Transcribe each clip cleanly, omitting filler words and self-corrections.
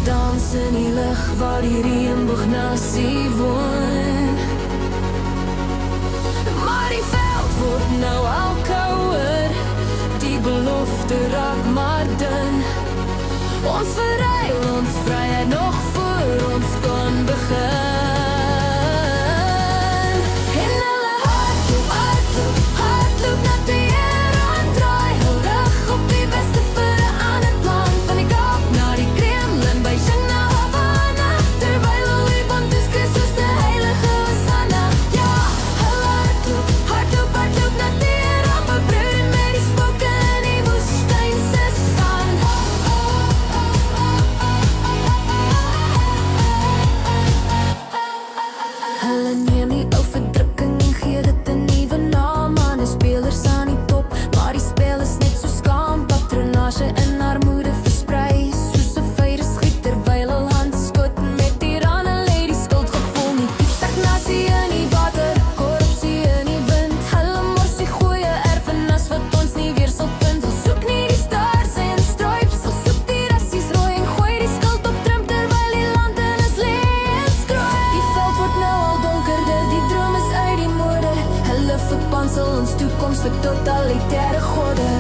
dans in die lig waar die reënboognasie woon. Maar die veld word nou al kouer, die belofte raak maar dun. Ons verruil ons vryheid nog voor ons kan begin. En hulle hardloop, hardloop, hardloop na die Here en draai hul rug op die beste vir 'n ander plan. Van die Kaap na die Kremlin, Beijing na Havana, terwyl hulle bontes Christus die heilige Hosanna. Ja, hulle hardloop, hardloop, hardloop na die Here, maar broer met die spooke in die woestyn se sand. Hulle neem die ou verdrukking en gee dit 'n nuwe naam aan 'n spelers aan die top, maar die spel is net so skaam. Patronage en armoede versprei, soos 'n virusgriep terwyl hul hand skoot met tirane lê die skuldgevoel nie. Die stagnasie in die water, korrupsie in die wind. Hulle mors die goeie erfenis wat ons nie weer sal vind. Hulle soek nie die stars en stripes, hulle soek die rassies rooi en gooi die skuld op Trump terwyl die land in is lê en skroei. Die veld word nou al donkerder, die droom is uit die mode. Hulle verpansel ons toekoms vir totalitaire gode.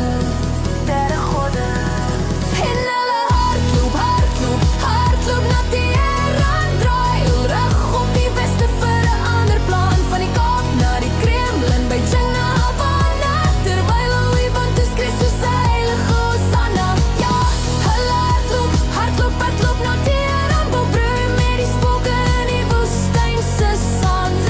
En hulle hardloop, hardloop, hardloop na die Here en draai hul rug op die weste vir 'n ander plan. Van die Kaap na die Kremlin, Beijing na Havana, terwyl hulle bontes Christus se heilige Hosanna. Ja, hulle hardloop, hardloop, hardloop na die Here en broer met die spooke in die woestyn se sand.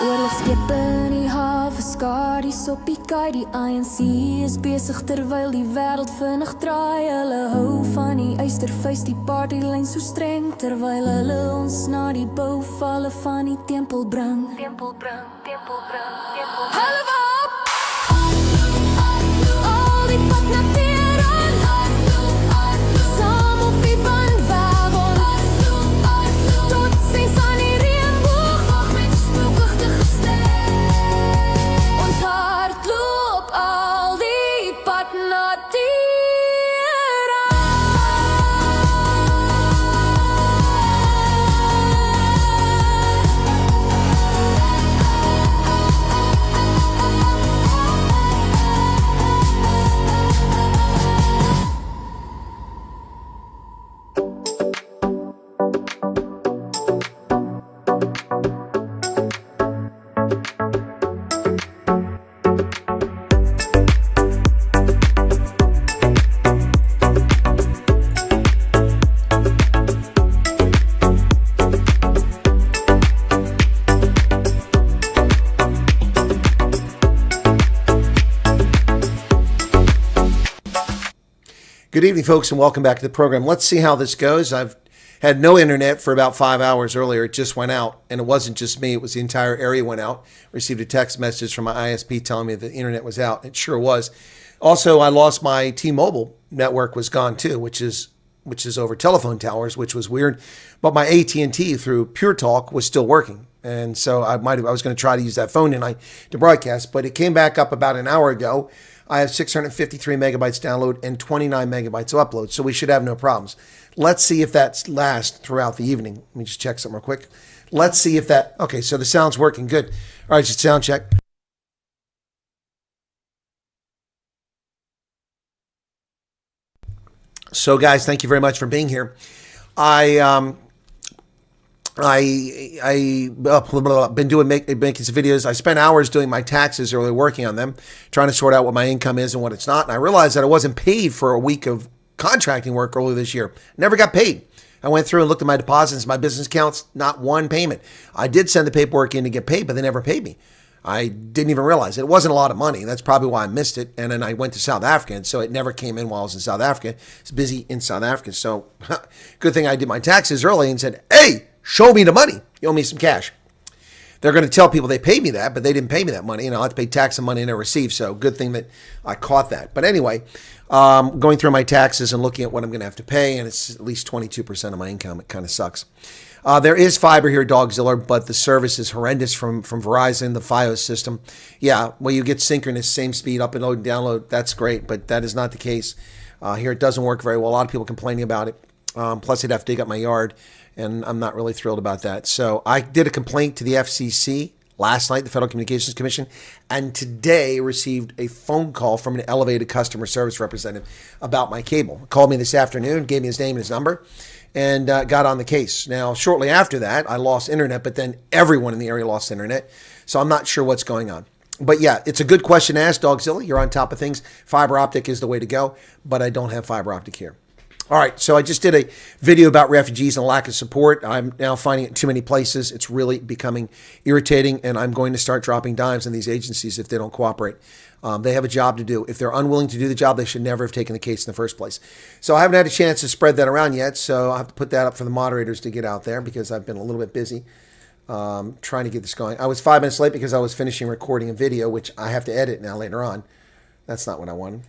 Oorlogskepe in die hawe, skadies op die kaai. Die ANC is besig terwyl die wêreld vinnig draai. Hulle hou van die eystervuis, die partylyn so streng, terwyl hulle ons na die bouvalle van die tempel bring. Hulle waap al die pad na Teheran, saam op die bandwagon, tot siens aan die reënboog met spookachtige ster. Ons hardloop al die pad na Good evening, folks, and welcome back to the program. Let's see how this goes. I've had no internet for about 5 hours earlier. It just went out, and it wasn't just me. It was the entire area went out. Received a text message from my ISP telling me the internet was out. It sure was. Also, I lost my T-Mobile network was gone too, which is over telephone towers, which was weird. But my AT&T through Pure Talk was still working. And so I was going to try to use that phone tonight to broadcast, but it came back up about an hour ago. I have 653 megabytes download and 29 megabytes of upload, so we should have no problems. Let's see if that lasts throughout the evening. Let me just check something real quick. Let's see if that, okay, so the sound's working good. All right, just sound check. So guys, thank you very much for being here. I've been making some videos. I spent hours doing my taxes earlier, working on them, trying to sort out what my income is and what it's not. And I realized that I wasn't paid for a week of contracting work earlier this year. Never got paid. I went through and looked at my deposits, my business accounts, not one payment. I did send the paperwork in to get paid, but they never paid me. I didn't even realize it. It wasn't a lot of money. That's probably why I missed it. And then I went to South Africa, and so it never came in while I was in South Africa. I was busy in South Africa. So good thing I did my taxes early and said, hey, show me the money. You owe me some cash. They're going to tell people they paid me that, but they didn't pay me that money. I'll have to pay tax on money I never received. So good thing that I caught that. But anyway, going through my taxes and looking at what I'm going to have to pay, and it's at least 22% of my income. It kind of sucks. There is fiber here, Dogzilla, but the service is horrendous from Verizon, the Fios system. Yeah, well, you get synchronous, same speed, upload and download. That's great, but that is not the case. Here it doesn't work very well. A lot of people complaining about it. Plus, they'd have to dig up my yard, and I'm not really thrilled about that. So I did a complaint to the FCC last night, the Federal Communications Commission, and today received a phone call from an elevated customer service representative about my cable. Called me this afternoon, gave me his name and his number, and got on the case. Now, shortly after that, I lost internet, but then everyone in the area lost internet. So I'm not sure what's going on. But yeah, it's a good question to ask, Dogzilla. You're on top of things. Fiber optic is the way to go, but I don't have fiber optic here. All right, so I just did a video about refugees and lack of support. I'm now finding it in too many places. It's really becoming irritating, and I'm going to start dropping dimes on these agencies if they don't cooperate. They have a job to do. If they're unwilling to do the job, they should never have taken the case in the first place. So I haven't had a chance to spread that around yet, so I'll have to put that up for the moderators to get out there because I've been a little bit busy trying to get this going. I was 5 minutes late because I was finishing recording a video, which I have to edit now later on. That's not what I wanted.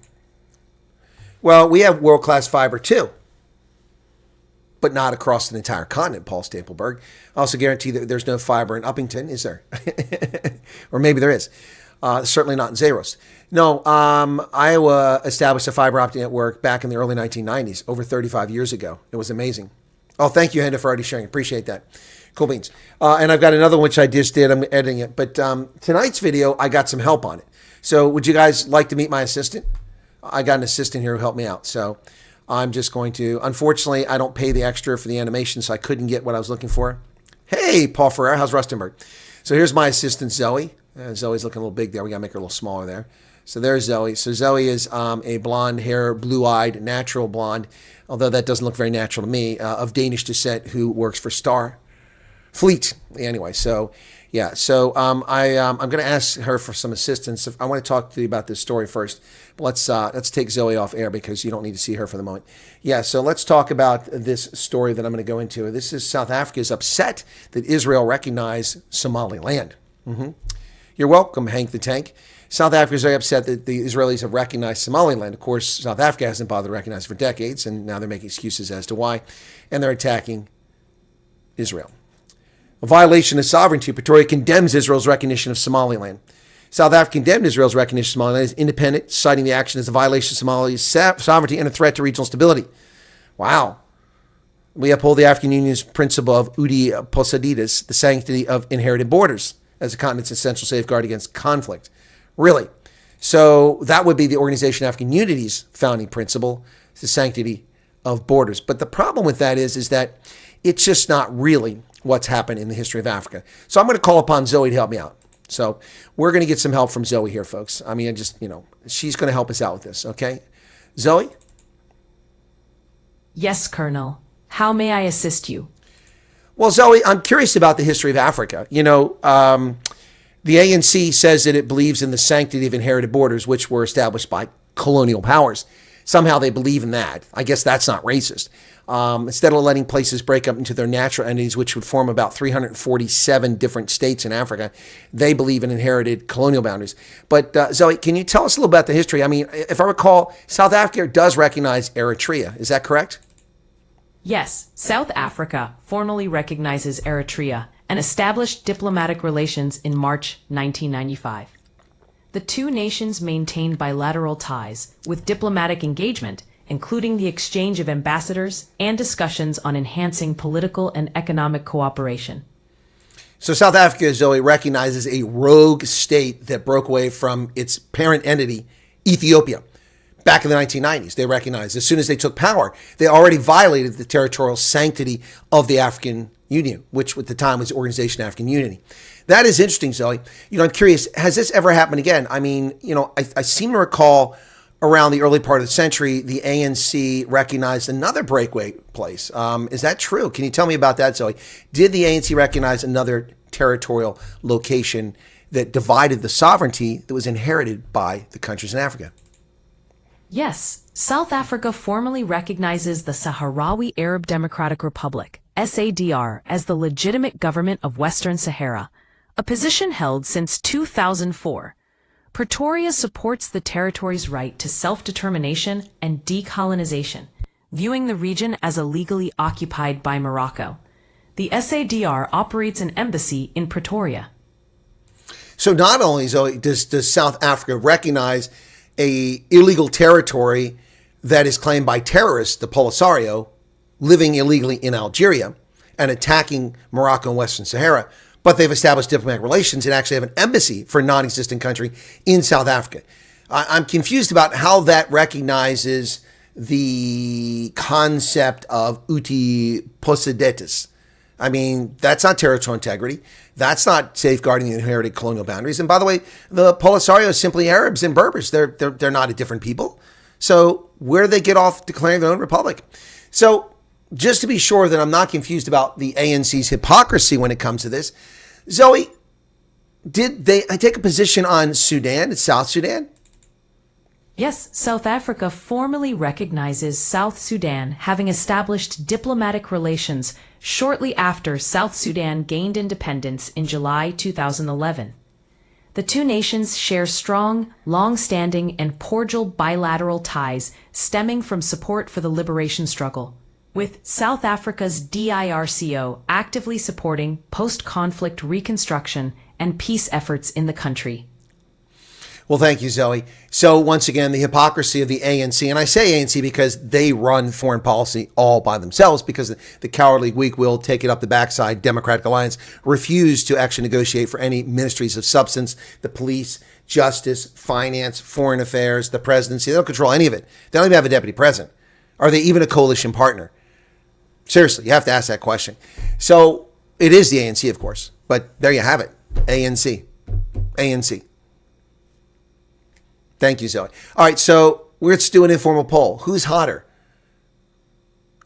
Well, we have world-class fiber too, but not across the entire continent, Paul Stapleberg. I also guarantee that there's no fiber in Uppington, is there? Or maybe there is. Certainly not in Zaros. No, Iowa established a fiber optic network back in the early 1990s, over 35 years ago. It was amazing. Oh, thank you, Henda, for already sharing. Appreciate that. Cool beans. And I've got another one which I just did. I'm editing it. But tonight's video, I got some help on it. So would you guys like to meet my assistant? I got an assistant here who helped me out. So I'm just going to, unfortunately, I don't pay the extra for the animation, so I couldn't get what I was looking for. Hey, Paul Ferrer, how's Rustenburg? So here's my assistant, Zoe. Zoe's looking a little big there. We got to make her a little smaller there. So there's Zoe. So Zoe is a blonde hair, blue-eyed, natural blonde, although that doesn't look very natural to me, of Danish descent who works for Starfleet. Anyway, so yeah. So I'm going to ask her for some assistance. I want to talk to you about this story first. But let's take Zoe off air because you don't need to see her for the moment. Yeah, so let's talk about this story that I'm going to go into. This is South Africa is upset that Israel recognized Somaliland. You're welcome, Hank the Tank. South Africa is very upset that the Israelis have recognized Somaliland. Of course, South Africa hasn't bothered to recognize it for decades, and now they're making excuses as to why, and they're attacking Israel. A violation of sovereignty, Pretoria condemns Israel's recognition of Somaliland. South Africa condemned Israel's recognition of Somaliland as independent, citing the action as a violation of Somalia's sovereignty and a threat to regional stability. Wow. We uphold the African Union's principle of Udi Possidetis, the sanctity of inherited borders, as the continent's essential safeguard against conflict. Really? So that would be the Organization of African Unity's founding principle, the sanctity of borders. But the problem with that is that it's just not really what's happened in the history of Africa. So I'm going to call upon Zoe to help me out. So we're going to get some help from Zoe here, folks. I mean, she's going to help us out with this, okay? Zoe? Yes, Colonel. How may I assist you? Well, Zoe, I'm curious about the history of Africa. The ANC says that it believes in the sanctity of inherited borders, which were established by colonial powers. Somehow they believe in that. I guess that's not racist. Instead of letting places break up into their natural entities, which would form about 347 different states in Africa, they believe in inherited colonial boundaries. But Zoe, can you tell us a little about the history? I mean, if I recall, South Africa does recognize Eritrea. Is that correct? Yes, South Africa formally recognizes Eritrea and established diplomatic relations in March 1995. The two nations maintained bilateral ties with diplomatic engagement, including the exchange of ambassadors and discussions on enhancing political and economic cooperation. So South Africa, Zoe, recognizes a rogue state that broke away from its parent entity, Ethiopia. Back in the 1990s, they recognized as soon as they took power, they already violated the territorial sanctity of the African Union, which at the time was the Organization of African Unity. That is interesting, Zoe. I'm curious, has this ever happened again? I mean, I seem to recall around the early part of the century, the ANC recognized another breakaway place. Is that true? Can you tell me about that, Zoe? Did the ANC recognize another territorial location that divided the sovereignty that was inherited by the countries in Africa? Yes, South Africa formally recognizes the Sahrawi Arab Democratic Republic, SADR, as the legitimate government of Western Sahara, a position held since 2004. Pretoria supports the territory's right to self-determination and decolonization, viewing the region as illegally occupied by Morocco. The SADR operates an embassy in Pretoria. So not only, Zoe, does South Africa recognize a illegal territory that is claimed by terrorists, the Polisario, living illegally in Algeria and attacking Morocco and Western Sahara, but they've established diplomatic relations and actually have an embassy for a non-existent country in South Africa. I'm confused about how that recognizes the concept of uti possidetis. I mean, that's not territorial integrity. That's not safeguarding the inherited colonial boundaries. And by the way, the Polisario is simply Arabs and Berbers. They're not a different people. So where do they get off declaring their own republic? So just to be sure that I'm not confused about the ANC's hypocrisy when it comes to this, Zoe, did they take a position on Sudan, South Sudan? Yes, South Africa formally recognizes South Sudan, having established diplomatic relations shortly after South Sudan gained independence in July 2011. The two nations share strong, long-standing, and cordial bilateral ties stemming from support for the liberation struggle, with South Africa's DIRCO actively supporting post-conflict reconstruction and peace efforts in the country. Well, thank you, Zoe. So once again, the hypocrisy of the ANC, and I say ANC because they run foreign policy all by themselves because the cowardly, weak-willed, take it up the backside Democratic Alliance refused to actually negotiate for any ministries of substance, the police, justice, finance, foreign affairs, the presidency. They don't control any of it. They don't even have a deputy president. Are they even a coalition partner? Seriously, you have to ask that question. So it is the ANC, of course, but there you have it. ANC. ANC. Thank you, Zoe. All right, so let's do an informal poll. Who's hotter?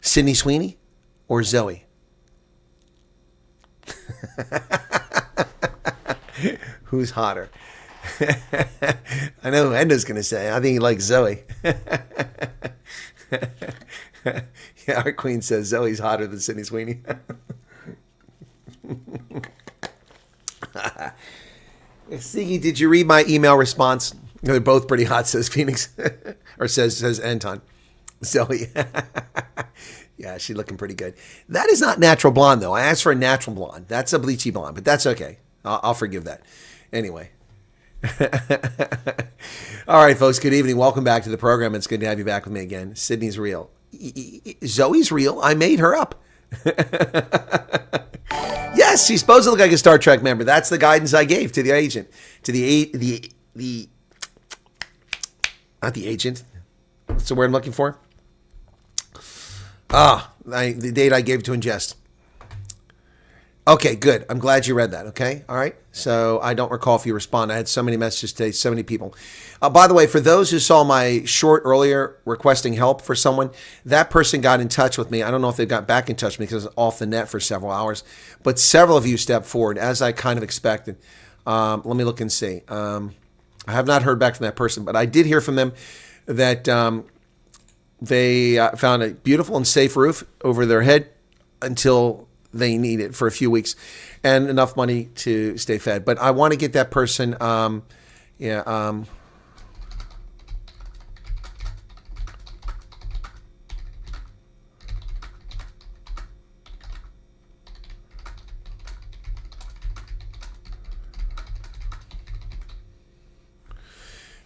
Sydney Sweeney or Zoe? Who's hotter? I know who Endo's going to say. I think he likes Zoe. Yeah, our queen says Zoe's hotter than Sydney Sweeney. Siggy, did you read my email response? They're both pretty hot, says Phoenix. Or says Anton. Zoe. Yeah, she's looking pretty good. That is not natural blonde, though. I asked for a natural blonde. That's a bleachy blonde, but that's okay. I'll forgive that. Anyway. All right, folks, good evening. Welcome back to the program. It's good to have you back with me again. Sydney's real. Zoe's real. I made her up. Yes, she's supposed to look like a Star Trek member. That's the guidance I gave to the agent. To the not the agent. What's the word I'm looking for? The date I gave to ingest. Okay, good. I'm glad you read that. Okay. All right. So I don't recall if you respond. I had so many messages today, so many people. By the way, for those who saw my short earlier requesting help for someone, that person got in touch with me. I don't know if they got back in touch with me because I was off the net for several hours, but several of you stepped forward as I kind of expected. Let me look and see. I have not heard back from that person, but I did hear from them that they found a beautiful and safe roof over their head until they need it for a few weeks and enough money to stay fed. But I want to get that person,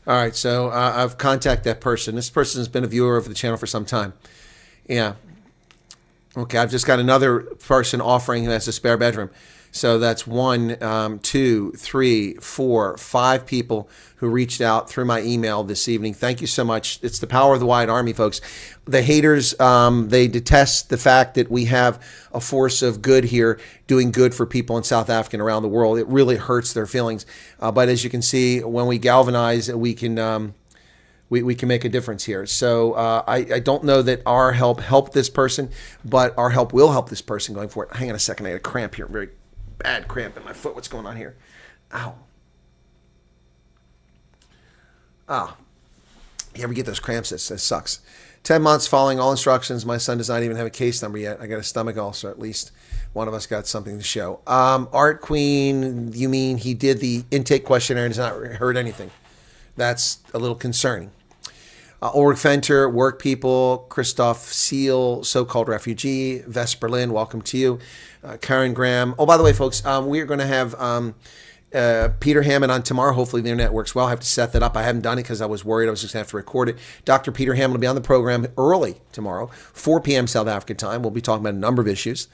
All right, so I've contacted that person. This person has been a viewer of the channel for some time. Yeah. Okay, I've just got another person offering who has a spare bedroom. So that's 1, 2, 3, 4, 5 people who reached out through my email this evening. Thank you so much. It's the power of the Wyatt Army, folks. The haters, they detest the fact that we have a force of good here doing good for people in South Africa and around the world. It really hurts their feelings. But as you can see, when we galvanize, we can we can make a difference here. So I don't know that our help helped this person, but our help will help this person going forward. Hang on a second. I had a cramp here. Very bad cramp in my foot. What's going on here? Ow. You ever get those cramps? That sucks. 10 months following all instructions. My son does not even have a case number yet. I got a stomach ulcer. At least one of us got something to show. Art Queen, you mean he did the intake questionnaire and has not heard anything? That's a little concerning. Ulrich Fenter, Work People, Christoph Seal, So-Called Refugee, Vest Berlin, welcome to you. Karen Graham. Oh, by the way, folks, we are going to have Peter Hammond on tomorrow. Hopefully the internet works well. I have to set that up. I haven't done it because I was worried I was just going to have to record it. Dr. Peter Hammond will be on the program early tomorrow, 4 p.m. South African time. We'll be talking about a number of issues.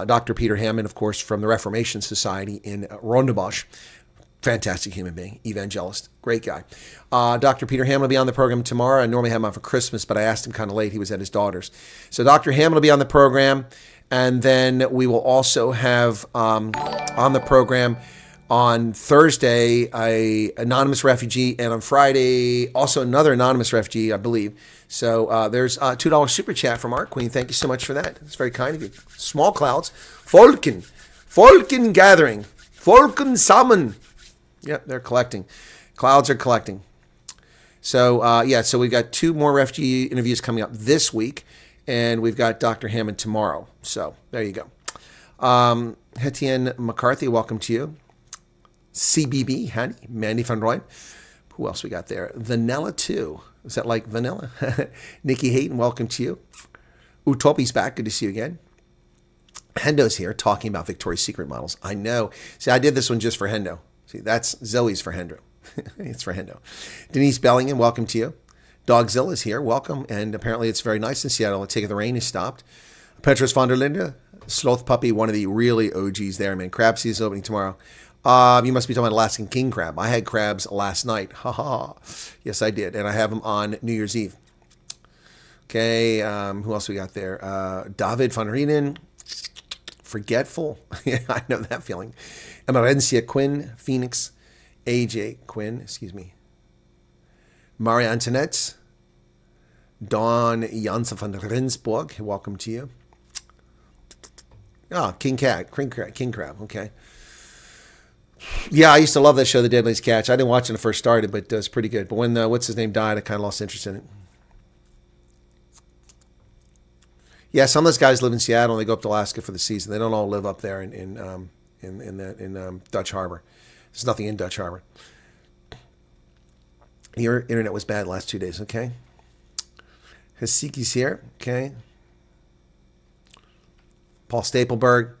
Dr. Peter Hammond, of course, from the Reformation Society in Rondebosch. Fantastic human being, evangelist, great guy. Dr. Peter Hammond will be on the program tomorrow. I normally have him on for Christmas, but I asked him kind of late. He was at his daughter's. So Dr. Hammond will be on the program. And then we will also have on the program on Thursday, a anonymous refugee, and on Friday, also another anonymous refugee, I believe. So there's a $2 super chat from Art Queen. Thank you so much for that. It's very kind of you. Small clouds. Volken gathering. Volken summon. Yep, they're collecting. Clouds are collecting. So, so we've got 2 more refugee interviews coming up this week, and we've got Dr. Hammond tomorrow. So there you go. Hetien McCarthy, welcome to you. CBB, honey, Mandy van Rooyen. Who else we got there? Vanilla 2. Is that like vanilla? Nikki Hayden, welcome to you. Utopi's back. Good to see you again. Hendo's here talking about Victoria's Secret models. I know. See, I did this one just for Hendo. See, that's Zoe's for Hendo. It's for Hendo. Denise Bellingham, welcome to you. Dogzilla's here. Welcome. And apparently it's very nice in Seattle. I take it the rain has stopped. Petros von der Linde, Sloth Puppy, one of the really OGs there, man. Crab season is opening tomorrow. You must be talking about Alaskan king crab. I had crabs last night. Ha ha. Yes, I did. And I have them on New Year's Eve. Okay. Who else we got there? David van Rienen. Forgetful. Yeah, I know that feeling. Emerencia Quinn. Phoenix. AJ Quinn. Excuse me. Maria Antoinette. Dawn Janssen van Rensburg. Welcome to you. Oh, King Crab. Okay. Yeah, I used to love that show, The Deadliest Catch. I didn't watch it when it first started, but it was pretty good. But when what's his name died, I kind of lost interest in it. Yeah, some of those guys live in Seattle and they go up to Alaska for the season. They don't all live up there in Dutch Harbor. There's nothing in Dutch Harbor. Your internet was bad the last 2 days. Okay. Hasiki's here. Okay. Paul Stapleberg.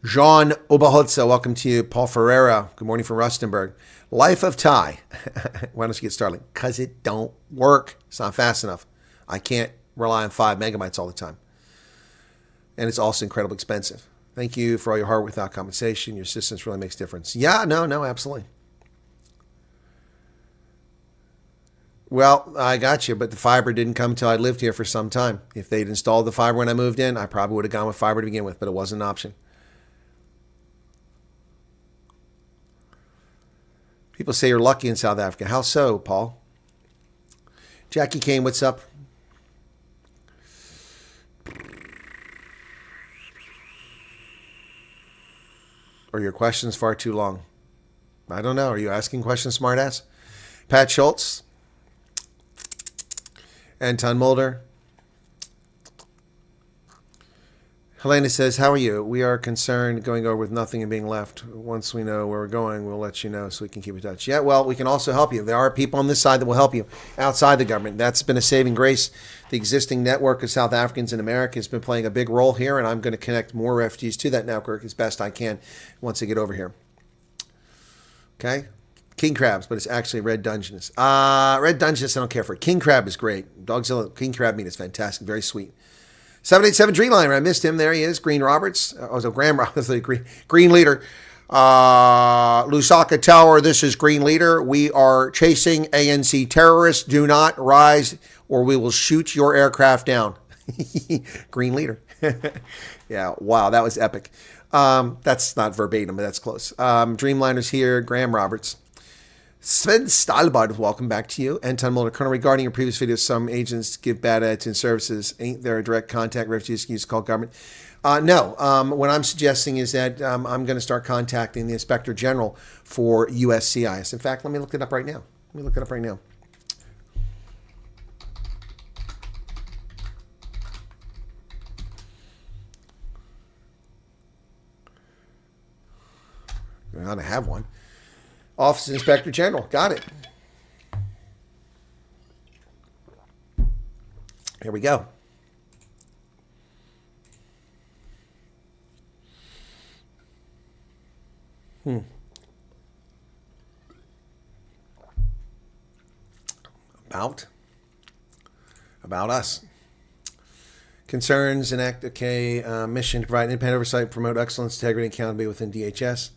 Jean Oberholzer, welcome to you. Paul Ferreira, good morning from Rustenburg. Life of Ty. Why don't you get started? Because it don't work. It's not fast enough. I can't rely on 5 megabytes all the time. And it's also incredibly expensive. Thank you for all your hard work without compensation. Your assistance really makes a difference. Yeah, no, absolutely. Well, I got you, but the fiber didn't come until I lived here for some time. If they'd installed the fiber when I moved in, I probably would have gone with fiber to begin with, but it wasn't an option. People say you're lucky in South Africa. How so, Paul? Jackie Kane, what's up? Are your questions far too long? I don't know. Are you asking questions, smartass? Pat Schultz. Anton Mulder. Helena says, how are you? We are concerned going over with nothing and being left. Once we know where we're going, we'll let you know so we can keep in touch. Yeah, well, we can also help you. There are people on this side that will help you outside the government. That's been a saving grace. The existing network of South Africans in America has been playing a big role here, and I'm going to connect more refugees to that network as best I can once they get over here. Okay? King crabs, but it's actually red Dungeness. Red Dungeness, I don't care for it. King crab is great. Dogzilla, king crab meat is fantastic. Very sweet. 787 Dreamliner. I missed him. There he is. Green Roberts. Graham Roberts. Green Leader. Lusaka Tower. This is Green Leader. We are chasing ANC terrorists. Do not rise or we will shoot your aircraft down. Green Leader. Yeah. Wow. That was epic. That's not verbatim, but that's close. Dreamliner's here. Graham Roberts. Sven Stahlbart, welcome back to you. Anton Mulder, Colonel, regarding your previous video, some agents give bad attitude services. Ain't there a direct contact refugees can use to call government? No. What I'm suggesting is that I'm going to start contacting the Inspector General for USCIS. In fact, let me look it up right now. I ought to have one. Office Inspector General. Got it. Here we go. About us. Concerns and act, okay, mission to provide independent oversight, promote excellence, integrity, and accountability within DHS.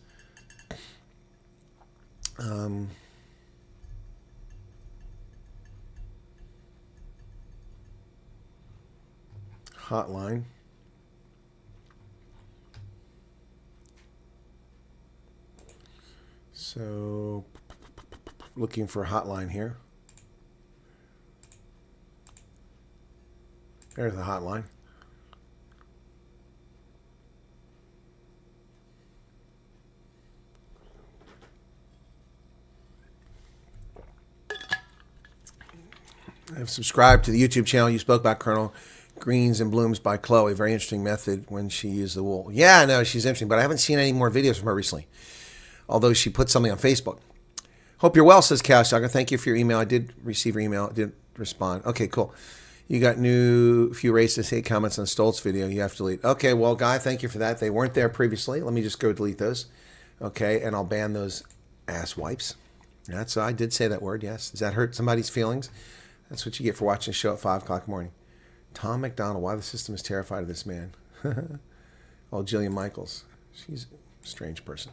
Hotline. So, looking for a hotline here. There's the hotline. I've subscribed to the YouTube channel. You spoke about Colonel Greens and Blooms by Chloe. Very interesting method when she used the wool. Yeah, no, she's interesting, but I haven't seen any more videos from her recently. Although she put something on Facebook. Hope you're well, says Cash Dogger. Thank you for your email. I did receive your email. I did respond. Okay, cool. You got few racist hate comments on Stoltz video. You have to delete. Okay, well, Guy, thank you for that. They weren't there previously. Let me just go delete those. Okay, and I'll ban those ass wipes. I did say that word, yes. Does that hurt somebody's feelings? That's what you get for watching a show at 5 o'clock in the morning. Tom McDonald, why the system is terrified of this man. Oh, Jillian Michaels. She's a strange person.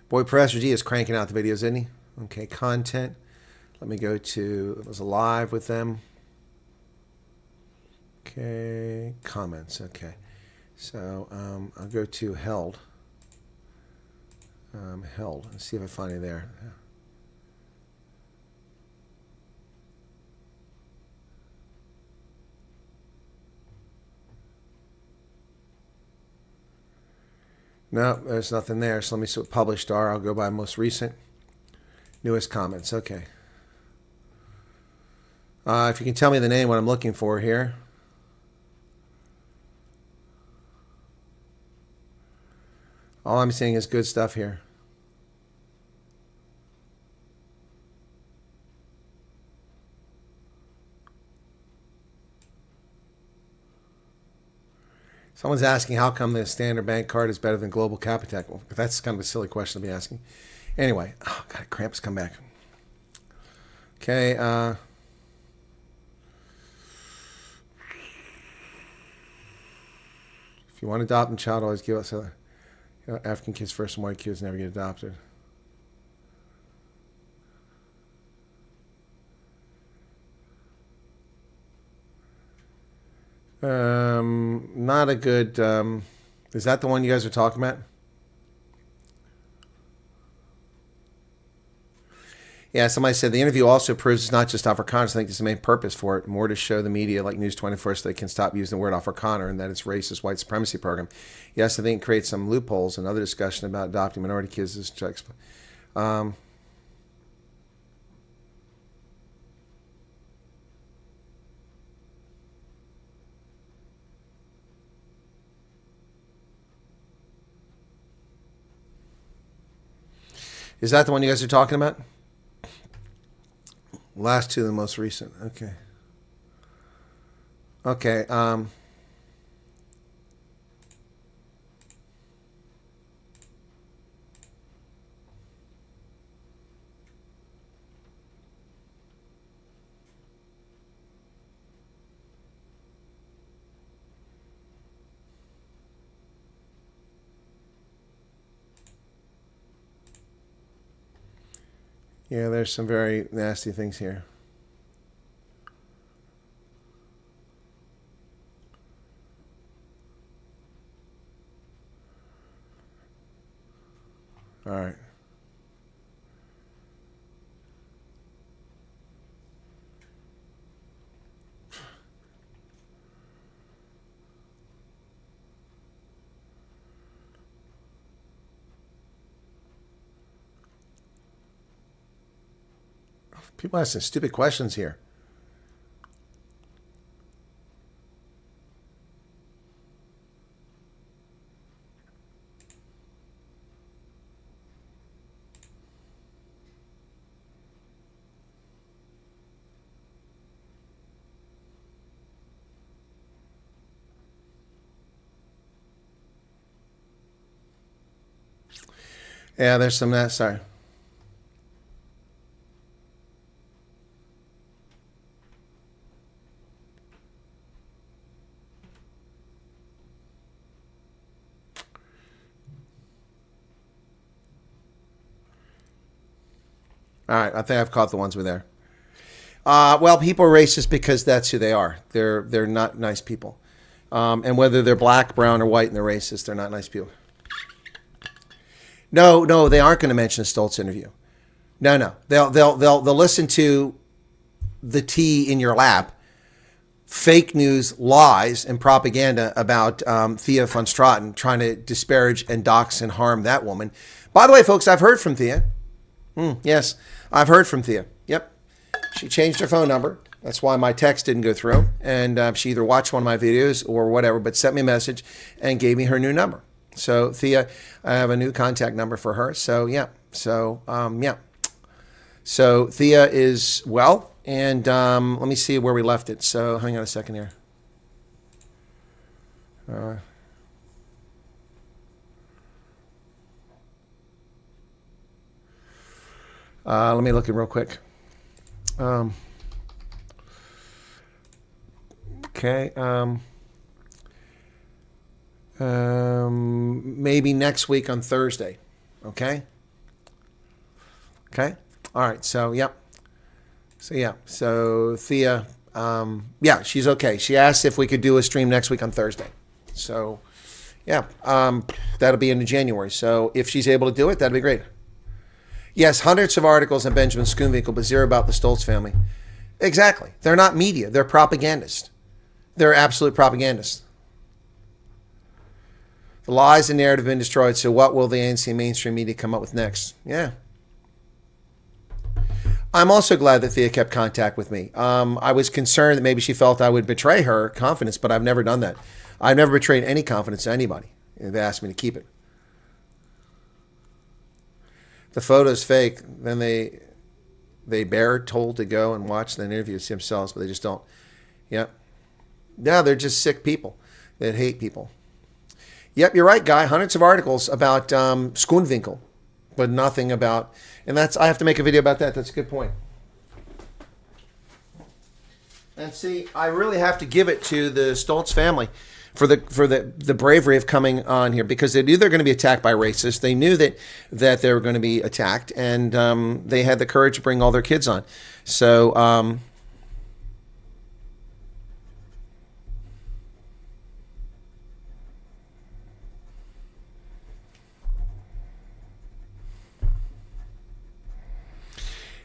Boy, Professor G is cranking out the videos, isn't he? Okay, content. Let me go to, it was live with them. Okay, comments. Okay, so I'll go to held. Held. Let's see if I find it there. No, there's nothing there. So let me see what published are. I'll go by most recent. Newest comments. Okay. If you can tell me the name, what I'm looking for here. All I'm seeing is good stuff here. Someone's asking how come the standard bank card is better than Global Capitec. Well, that's kind of a silly question to be asking. Anyway, oh god, cramps come back. Okay, if you want to adopt a child, always give us African kids first and white kids never get adopted. Not a good, is that the one you guys are talking about? Yeah, somebody said the interview also proves it's not just Afrikaans. I think it's the main purpose for it. More to show the media like News 24 so they can stop using the word Afrikaner and that it's racist white supremacy program. Yes, I think it creates some loopholes. Another discussion about adopting minority kids is to explain. Is that the one you guys are talking about? Last two, the most recent. Okay. Okay. Yeah, there's some very nasty things here. All right. People asking stupid questions here. Yeah, there's some that. Sorry. All right, I think I've caught the ones with there. Well, people are racist because that's who they are. They're not nice people. And whether they're black, brown, or white and they're racist, they're not nice people. No, they aren't going to mention the Stoltz interview. No. They'll listen to the tea in your lap, fake news, lies, and propaganda about Thea von Straten trying to disparage and dox and harm that woman. By the way, folks, I've heard from Thea. Yes, I've heard from Thea. Yep. She changed her phone number. That's why my text didn't go through. And she either watched one of my videos or whatever, but sent me a message and gave me her new number. So Thea, I have a new contact number for her. So yeah. So So Thea is well. And let me see where we left it. So hang on a second here. Let me look it real quick. Okay. Maybe next week on Thursday. Okay. Okay. All right. So, yep. So Thea, yeah, she's okay. She asked if we could do a stream next week on Thursday. So, yeah, that'll be into January. So if she's able to do it, that'd be great. Yes, hundreds of articles on Benjamin Schoonwinkel, but zero about the Stoltz family. Exactly. They're not media. They're propagandists. They're absolute propagandists. The lies and narrative have been destroyed, so what will the ANC mainstream media come up with next? Yeah. I'm also glad that Thea kept contact with me. I was concerned that maybe she felt I would betray her confidence, but I've never done that. I've never betrayed any confidence to anybody. They asked me to keep it. The photo's fake. Then they're told to go and watch the interviews themselves, but they just don't. Yep. Yeah, they're just sick people that hate people. Yep, you're right, Guy. Hundreds of articles about Schoonwinkel, but nothing about, and I have to make a video about that. That's a good point. And see, I really have to give it to the Stoltz family for the bravery of coming on here, because they knew they're going to be attacked by racists. They knew that they were going to be attacked, and they had the courage to bring all their kids on. So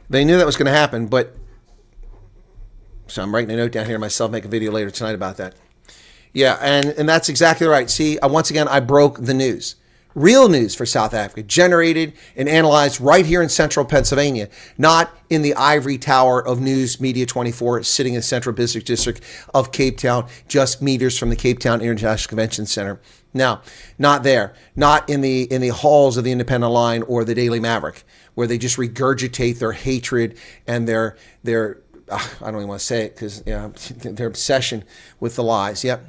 they knew that was going to happen, but so I'm writing a note down here myself, make a video later tonight about that. Yeah, and that's exactly right. See, once again, I broke the news. Real news for South Africa, generated and analyzed right here in central Pennsylvania, not in the ivory tower of News Media 24 sitting in the central business district of Cape Town, just meters from the Cape Town International Convention Center. No, not there. Not in the halls of the Independent Line or the Daily Maverick, where they just regurgitate their hatred and their I don't even want to say it because their obsession with the lies. Yep.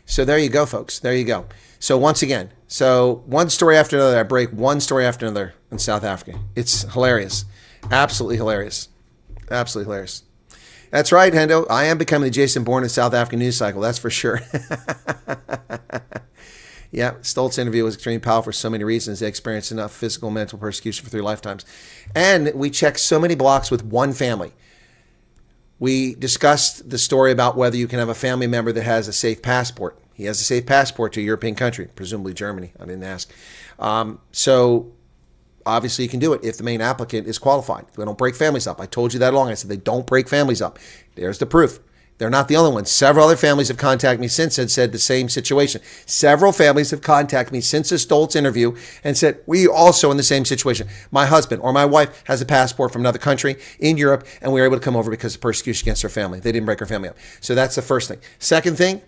So there you go, folks. There you go. So once again, one story after another, I break one story after another in South Africa. It's hilarious. Absolutely hilarious. Absolutely hilarious. That's right, Hendo. I am becoming the Jason Bourne of South African news cycle. That's for sure. Yeah, Stoltz interview was extremely powerful for so many reasons. They experienced enough physical and mental persecution for 3 lifetimes. And we checked so many blocks with one family. We discussed the story about whether you can have a family member that has a safe passport. He has a safe passport to a European country, presumably Germany. I didn't ask. So obviously you can do it if the main applicant is qualified. They don't break families up. I told you that along. I said they don't break families up. There's the proof. They're not the only ones. Several other families have contacted me since and said the same situation. Several families have contacted me since the Stoltz interview and said, we also in the same situation. My husband or my wife has a passport from another country in Europe, and we were able to come over because of persecution against our family. They didn't break our family up. So that's the first thing. Second thing,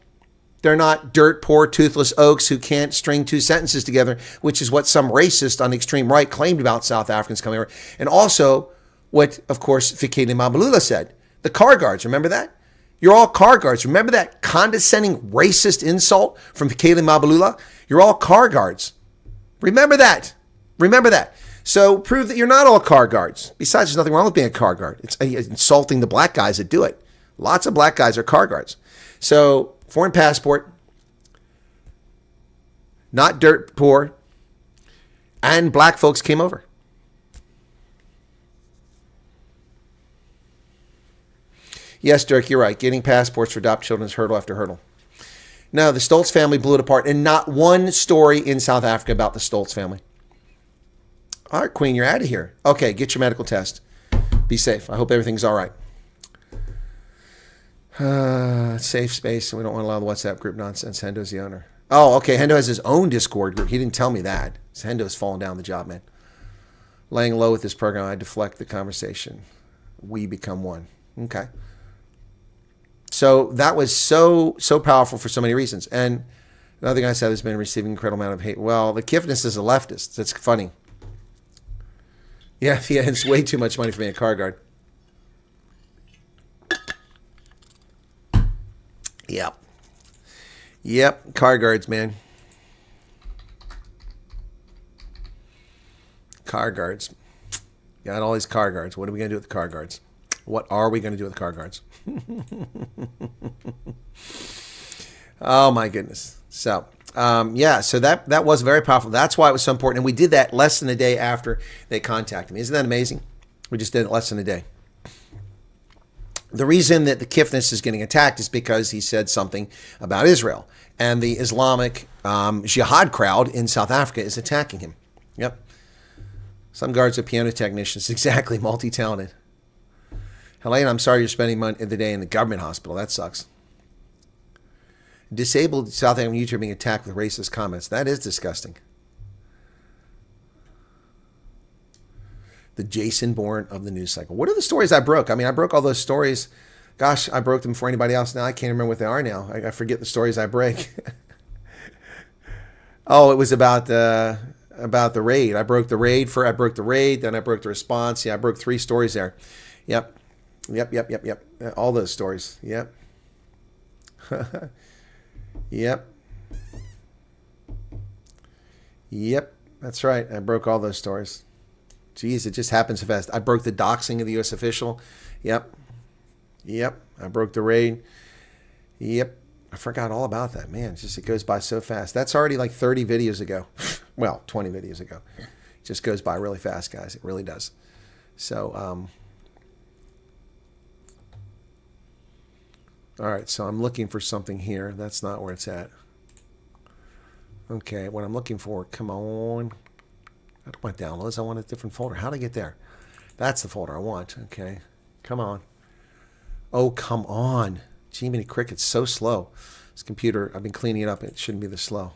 they're not dirt poor, toothless oaks who can't string 2 sentences together, which is what some racist on the extreme right claimed about South Africans coming over. And also what, of course, Fikile Mbalula said. The car guards, remember that? You're all car guards. Remember that condescending racist insult from Fikile Mbalula? You're all car guards. Remember that. Remember that. So prove that you're not all car guards. Besides, there's nothing wrong with being a car guard. It's insulting the black guys that do it. Lots of black guys are car guards. So foreign passport, not dirt poor, and black folks came over. Yes, Dirk, you're right. Getting passports for adopted children is hurdle after hurdle. No, the Stoltz family blew it apart, and not one story in South Africa about the Stoltz family. All right, Queen, you're out of here. Okay, get your medical test. Be safe. I hope everything's all right. Safe space, and we don't want to allow the WhatsApp group nonsense. Hendo's the owner. Oh, okay. Hendo has his own Discord group. He didn't tell me that. Hendo's falling down the job, man. Laying low with this program, I deflect the conversation. We become one. Okay. So that was so powerful for so many reasons. And another thing I said has been receiving an incredible amount of hate. Well, the Kiffness is a leftist. That's funny. Yeah, it's way too much money for being a car guard. Yep, car guards, man. Car guards. Got all these car guards. What are we going to do with the car guards? What are we going to do with the car guards? Oh, my goodness. So, so that was very powerful. That's why it was so important. And we did that less than a day after they contacted me. Isn't that amazing? We just did it less than a day. The reason that the Kiffness is getting attacked is because he said something about Israel. And the Islamic jihad crowd in South Africa is attacking him. Yep. Some guards are piano technicians. Exactly. Multi-talented. Helene, I'm sorry you're spending the day in the government hospital. That sucks. Disabled South African YouTuber being attacked with racist comments. That is disgusting. The Jason Bourne of the news cycle. What are the stories I broke? I mean, I broke all those stories. Gosh, I broke them for anybody else. Now I can't remember what they are now. I forget the stories I break. Oh, it was about the raid. I broke the raid. Then I broke the response. Yeah, I broke 3 stories there. Yep. All those stories. Yep. Yep. That's right. I broke all those stories. Geez, it just happens so fast. I broke the doxing of the U.S. official. Yep. I broke the raid. Yep. I forgot all about that. Man, it goes by so fast. That's already like 30 videos ago. Well, 20 videos ago. It just goes by really fast, guys. It really does. So, all right, so I'm looking for something here. That's not where it's at. Okay, what I'm looking for, come on. I don't want downloads. I want a different folder. How do I get there? That's the folder I want. Okay, come on. Oh, come on. Jiminy Cricket's so slow. This computer, I've been cleaning it up. It shouldn't be this slow.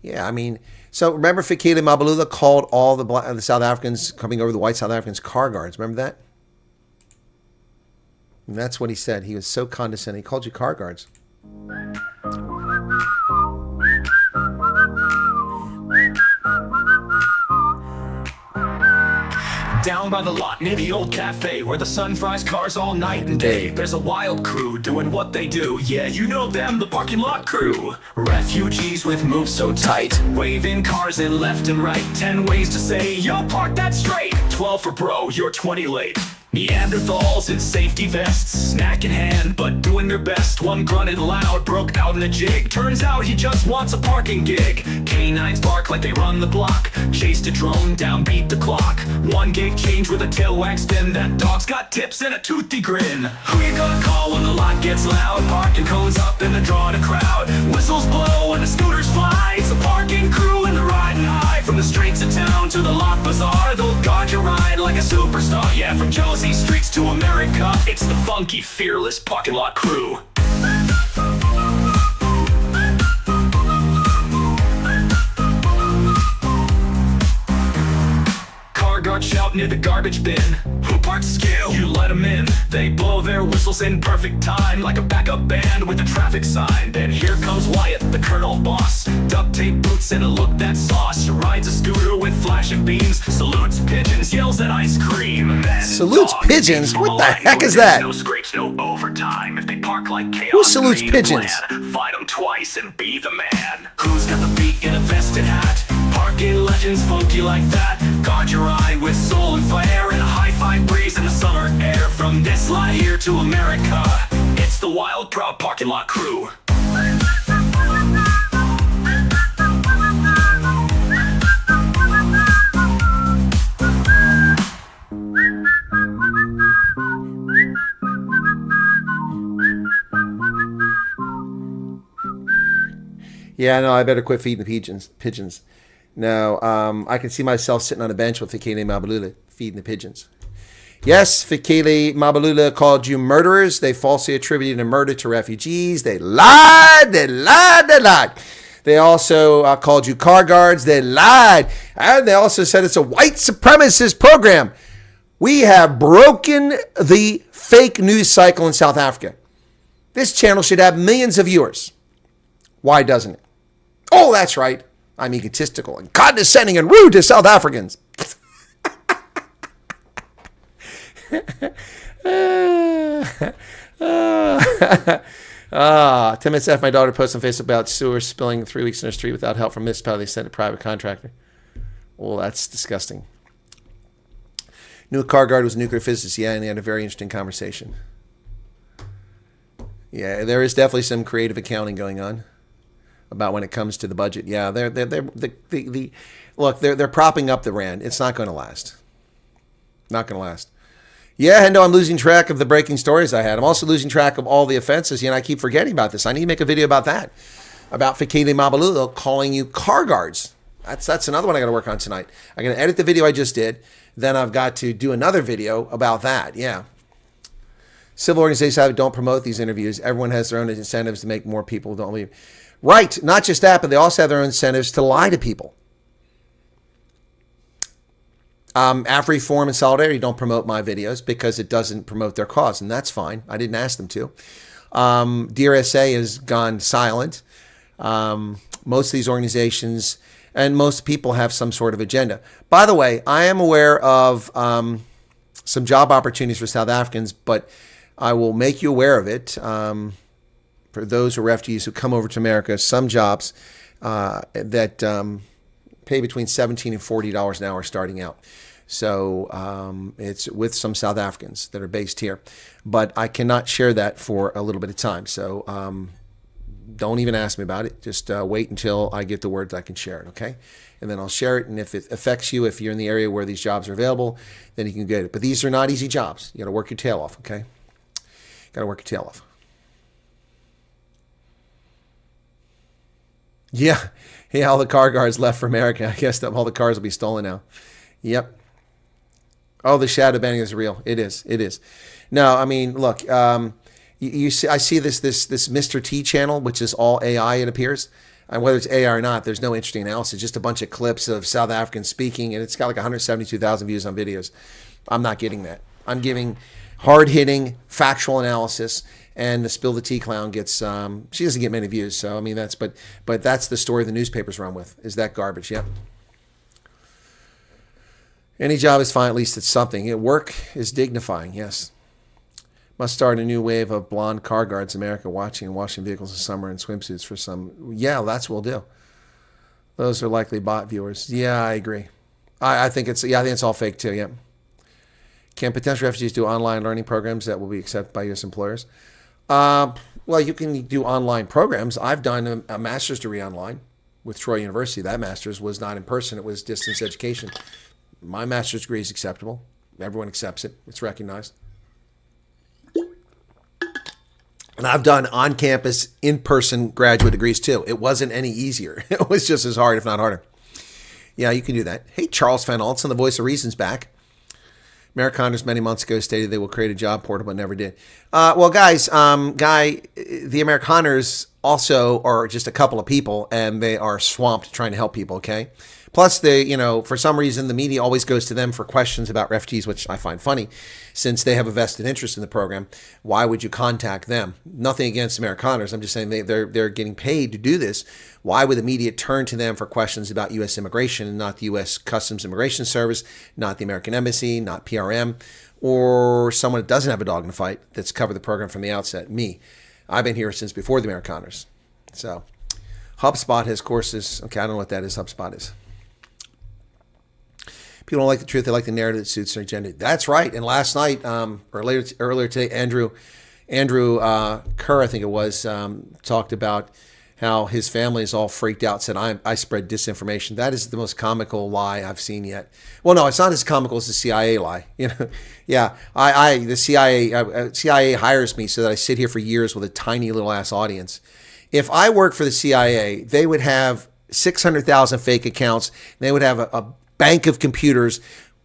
Yeah, I mean, so remember Fikile Mabalula called all the South Africans coming over, the white South Africans, car guards. Remember that? And that's what he said. He was so condescending. He called you car guards. Down by the lot near the old cafe where the sun fries cars all night and day. There's a wild crew doing what they do. Yeah, you know them, the parking lot crew. Refugees with moves so tight, waving cars in left and right. 10 ways to say, yo, park that straight. 12 for bro, you're 20 late. Neanderthals in safety vests, snack in hand, but doing their best. One grunted loud, broke out in a jig. Turns out he just wants a parking gig. Canines bark like they run the block. Chased a drone, downbeat the clock. One gave change with a tail wag spin. That dog's got tips and a toothy grin. Who you gonna call when the lot gets loud? Parking codes up and they're drawing a crowd. Whistles blow and the scooters fly. It's the parking crew and the riding high. From the streets of town to the lot bazaar, they'll guard your ride like a superstar. Yeah, from Josie streets to America, it's the funky, fearless parking lot crew. Car guard shout near the garbage bin. Who parks skill? You let them in. They blow their whistles in perfect time, like a backup band with a traffic sign. Then here comes Wyatt, the colonel boss. Duct tape boots and a look that's sauce. Rides a scooter with flashing beams. Salutes pigeons, yells at ice cream. Then Salutes pigeons? What the heck is that? No scrapes, no overtime. If they park like chaos, Who salutes pigeons? Fight them twice and be the man. Who's got the beat in a vested Talking legends funky like that. Guard your eye with soul and fire and a hi-fi breeze in the summer air. From this line here to America, it's the Wild Proud Parking Lot Crew. Yeah, no, I better quit feeding the pigeons. No, I can see myself sitting on a bench with Fikile Mabalula feeding the pigeons. Yes, Fikile Mabalula called you murderers. They falsely attributed a murder to refugees. They lied, they lied, they lied. They also called you car guards. They lied. And they also said it's a white supremacist program. We have broken the fake news cycle in South Africa. This channel should have millions of viewers. Why doesn't it? Oh, that's right. I'm egotistical and condescending and rude to South Africans. Tim and Seth, my daughter posted on Facebook about sewer spilling 3 weeks in her street without help from municipality. They sent a private contractor. Well, that's disgusting. Knew a car guard was a nuclear physicist. Yeah, and they had a very interesting conversation. Yeah, there is definitely some creative accounting going on about when it comes to the budget. Yeah, they're propping up the rand. It's not going to last. Not going to last. Yeah, Hendo, I'm losing track of the breaking stories I had. I'm also losing track of all the offenses. I keep forgetting about this. I need to make a video about that. About Fikile Mabalula calling you car guards. That's another one I got to work on tonight. I'm going to edit the video I just did. Then I've got to do another video about that. Yeah. Civil organizations don't promote these interviews. Everyone has their own incentives to make more people don't leave. Right. Not just that, but they also have their own incentives to lie to people. AfriForum and Solidarity don't promote my videos because it doesn't promote their cause, and that's fine. I didn't ask them to. Dear SA has gone silent. Most of these organizations and most people have some sort of agenda. By the way, I am aware of some job opportunities for South Africans, but I will make you aware of it. For those who are refugees who come over to America, some jobs that pay between $17 and $40 an hour starting out. So it's with some South Africans that are based here. But I cannot share that for a little bit of time. So don't even ask me about it. Just wait until I get the word I can share it, okay? And then I'll share it. And if it affects you, if you're in the area where these jobs are available, then you can get it. But these are not easy jobs. You got to work your tail off, okay? Got to work your tail off. Yeah, all the car guards left for America. I guess that all the cars will be stolen now. Yep. Oh, the shadow banning is real. It is. No, I mean, look, you see, I see this Mr. T channel, which is all AI, it appears. And whether it's AI or not, there's no interesting analysis. Just a bunch of clips of South Africans speaking, and it's got like 172,000 views on videos. I'm not getting that. I'm giving hard-hitting, factual analysis. And the Spill the Tea clown gets, she doesn't get many views. So, I mean, but that's the story the newspapers run with, is that garbage. Yep. Any job is fine, at least it's something. Work is dignifying, yes. Must start a new wave of blonde car guards in America watching and washing vehicles in summer in swimsuits for some. Yeah, that's what we'll do. Those are likely bot viewers. Yeah, I agree. I think it's all fake too, yep. Can potential refugees do online learning programs that will be accepted by U.S. employers? Well, you can do online programs. I've done a master's degree online with Troy University. That master's was not in person. It was distance education. My master's degree is acceptable. Everyone accepts it. It's recognized. And I've done on-campus, in-person graduate degrees too. It wasn't any easier. It was just as hard, if not harder. Yeah, you can do that. Hey, Charles Van Altson, the voice of reason's back. Amerikaners many months ago stated they will create a job portal, but never did. Well, guys, the Amerikaners also are just a couple of people, and they are swamped trying to help people, okay? Plus, for some reason, the media always goes to them for questions about refugees, which I find funny, since they have a vested interest in the program. Why would you contact them? Nothing against Amerikaners. I'm just saying they're getting paid to do this. Why would the media turn to them for questions about U.S. immigration and not the U.S. Customs Immigration Service, not the American Embassy, not PRM, or someone that doesn't have a dog in the fight that's covered the program from the outset? Me. I've been here since before the Amerikaners. So HubSpot has courses. Okay, I don't know what that is. HubSpot is. People don't like the truth. They like the narrative that suits their agenda. That's right. And last night, or earlier today, Andrew Kerr, I think it was, talked about how his family is all freaked out, said, I spread disinformation. That is the most comical lie I've seen yet. Well, no, it's not as comical as the CIA lie. Yeah, the CIA hires me so that I sit here for years with a tiny little ass audience. If I worked for the CIA, they would have 600,000 fake accounts. They would have a bank of computers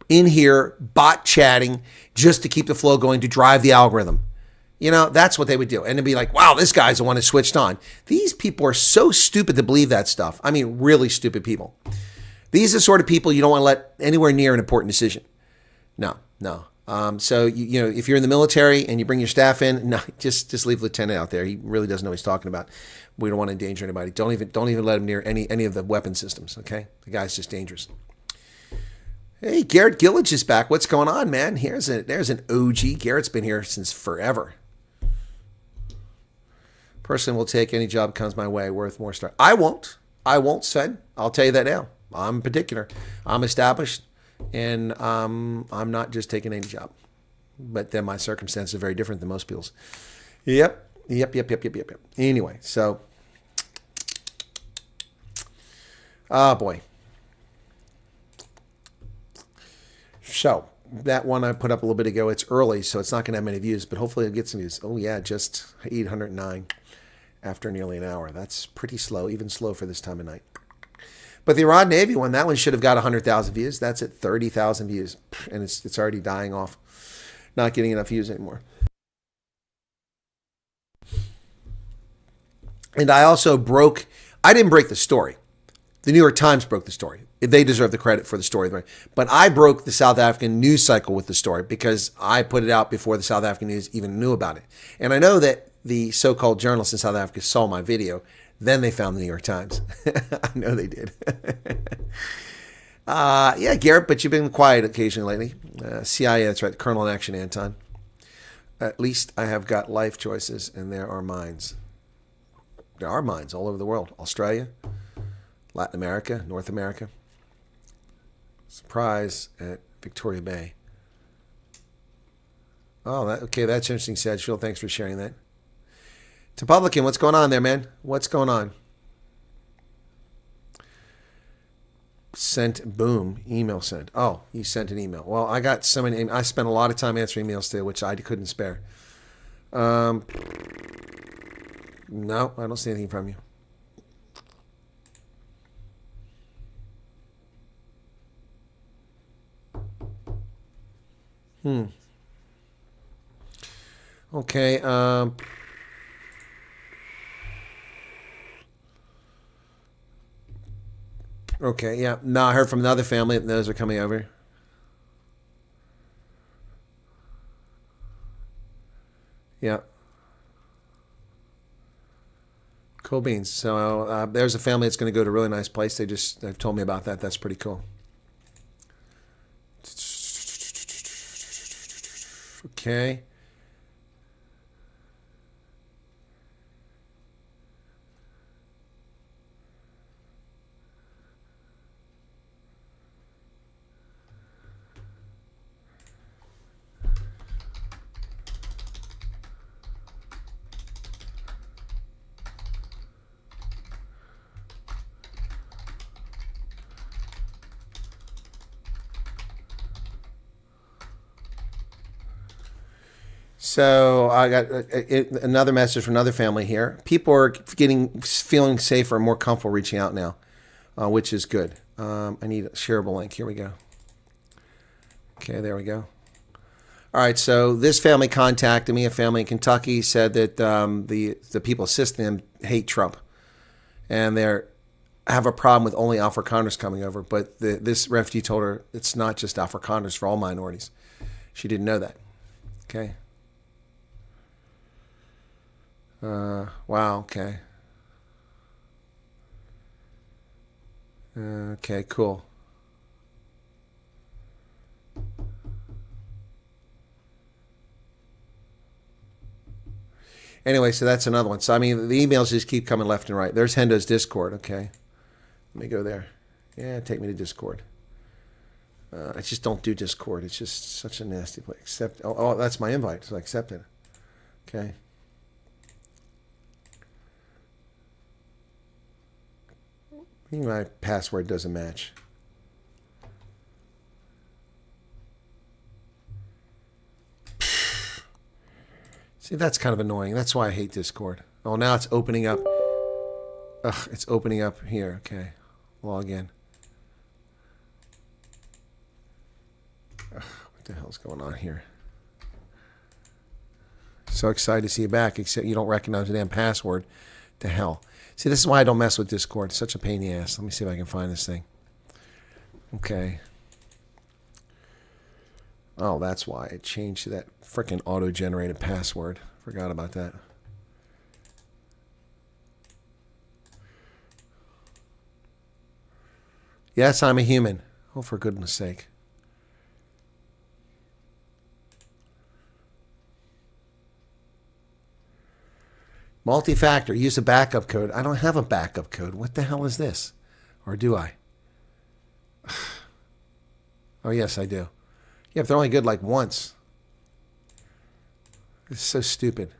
in here, bot chatting, just to keep the flow going, to drive the algorithm. That's what they would do. And it'd be like, wow, this guy's the one who switched on. These people are so stupid to believe that stuff. I mean, really stupid people. These are the sort of people you don't want to let anywhere near an important decision. No. So, if you're in the military and you bring your staff in, no, just leave Lieutenant out there. He really doesn't know what he's talking about. We don't want to endanger anybody. Don't even let him near any of the weapon systems, okay? The guy's just dangerous. Hey, Garrett Gillage is back. What's going on, man? There's an OG. Garrett's been here since forever. Person will take any job comes my way worth more start. I won't, Sven. I'll tell you that now. I'm particular. I'm established, and I'm not just taking any job. But then my circumstances are very different than most people's. Yep. Anyway, so, boy. So, that one I put up a little bit ago, it's early, so it's not going to have many views, but hopefully it'll get some views. Oh, yeah, just 809 after nearly an hour. That's pretty slow, even slow for this time of night. But the Iran Navy one, that one should have got 100,000 views. That's at 30,000 views, and it's already dying off, not getting enough views anymore. And I didn't break the story. The New York Times broke the story. They deserve the credit for the story. But I broke the South African news cycle with the story because I put it out before the South African news even knew about it. And I know that the so-called journalists in South Africa saw my video. Then they found the New York Times. I know they did. Yeah, Garrett, but you've been quiet occasionally lately. CIA, that's right. Colonel in Action, Anton. At least I have got life choices, and there are mines. There are mines all over the world. Australia, Latin America, North America. Surprise at Victoria Bay. Oh, okay, that's interesting, Sedgefield. Thanks for sharing that. Republican, what's going on there, man? What's going on? Sent, boom, email sent. Oh, you sent an email. Well, I got so many. I spent a lot of time answering emails today, which I couldn't spare. No, I don't see anything from you. Okay. Okay, yeah. No, I heard from another family that those are coming over. Yeah. Cool beans. So there's a family that's going to go to a really nice place. They've told me about that. That's pretty cool. Okay. So I got another message from another family here. People are feeling safer, more comfortable reaching out now, which is good. I need a shareable link. Here we go. Okay, there we go. All right, so this family contacted me. A family in Kentucky said that the people assisting them hate Trump, and they have a problem with only Afrikaners coming over. But this refugee told her it's not just Afrikaners, for all minorities. She didn't know that. Okay. Wow, okay. Okay, cool. Anyway, so that's another one. So, I mean, the emails just keep coming left and right. There's Hendo's Discord, okay. Let me go there. Yeah, take me to Discord. I just don't do Discord. It's just such a nasty place. Accept. Oh, that's my invite, so I accept it. Okay. My password doesn't match. See, that's kind of annoying. That's why I hate Discord. Oh, now it's opening up. Ugh, it's opening up here. Okay. Log in. Ugh, what the hell's going on here? So excited to see you back, except you don't recognize the damn password. To hell. See, this is why I don't mess with Discord. It's such a pain in the ass. Let me see if I can find this thing. Okay. Oh, that's why. It changed to that freaking auto-generated password. Forgot about that. Yes, I'm a human. Oh, for goodness sake. Multi-factor. Use a backup code. I don't have a backup code. What the hell is this? Or do I? Oh, yes, I do. Yeah, but they're only good like once. It's so stupid.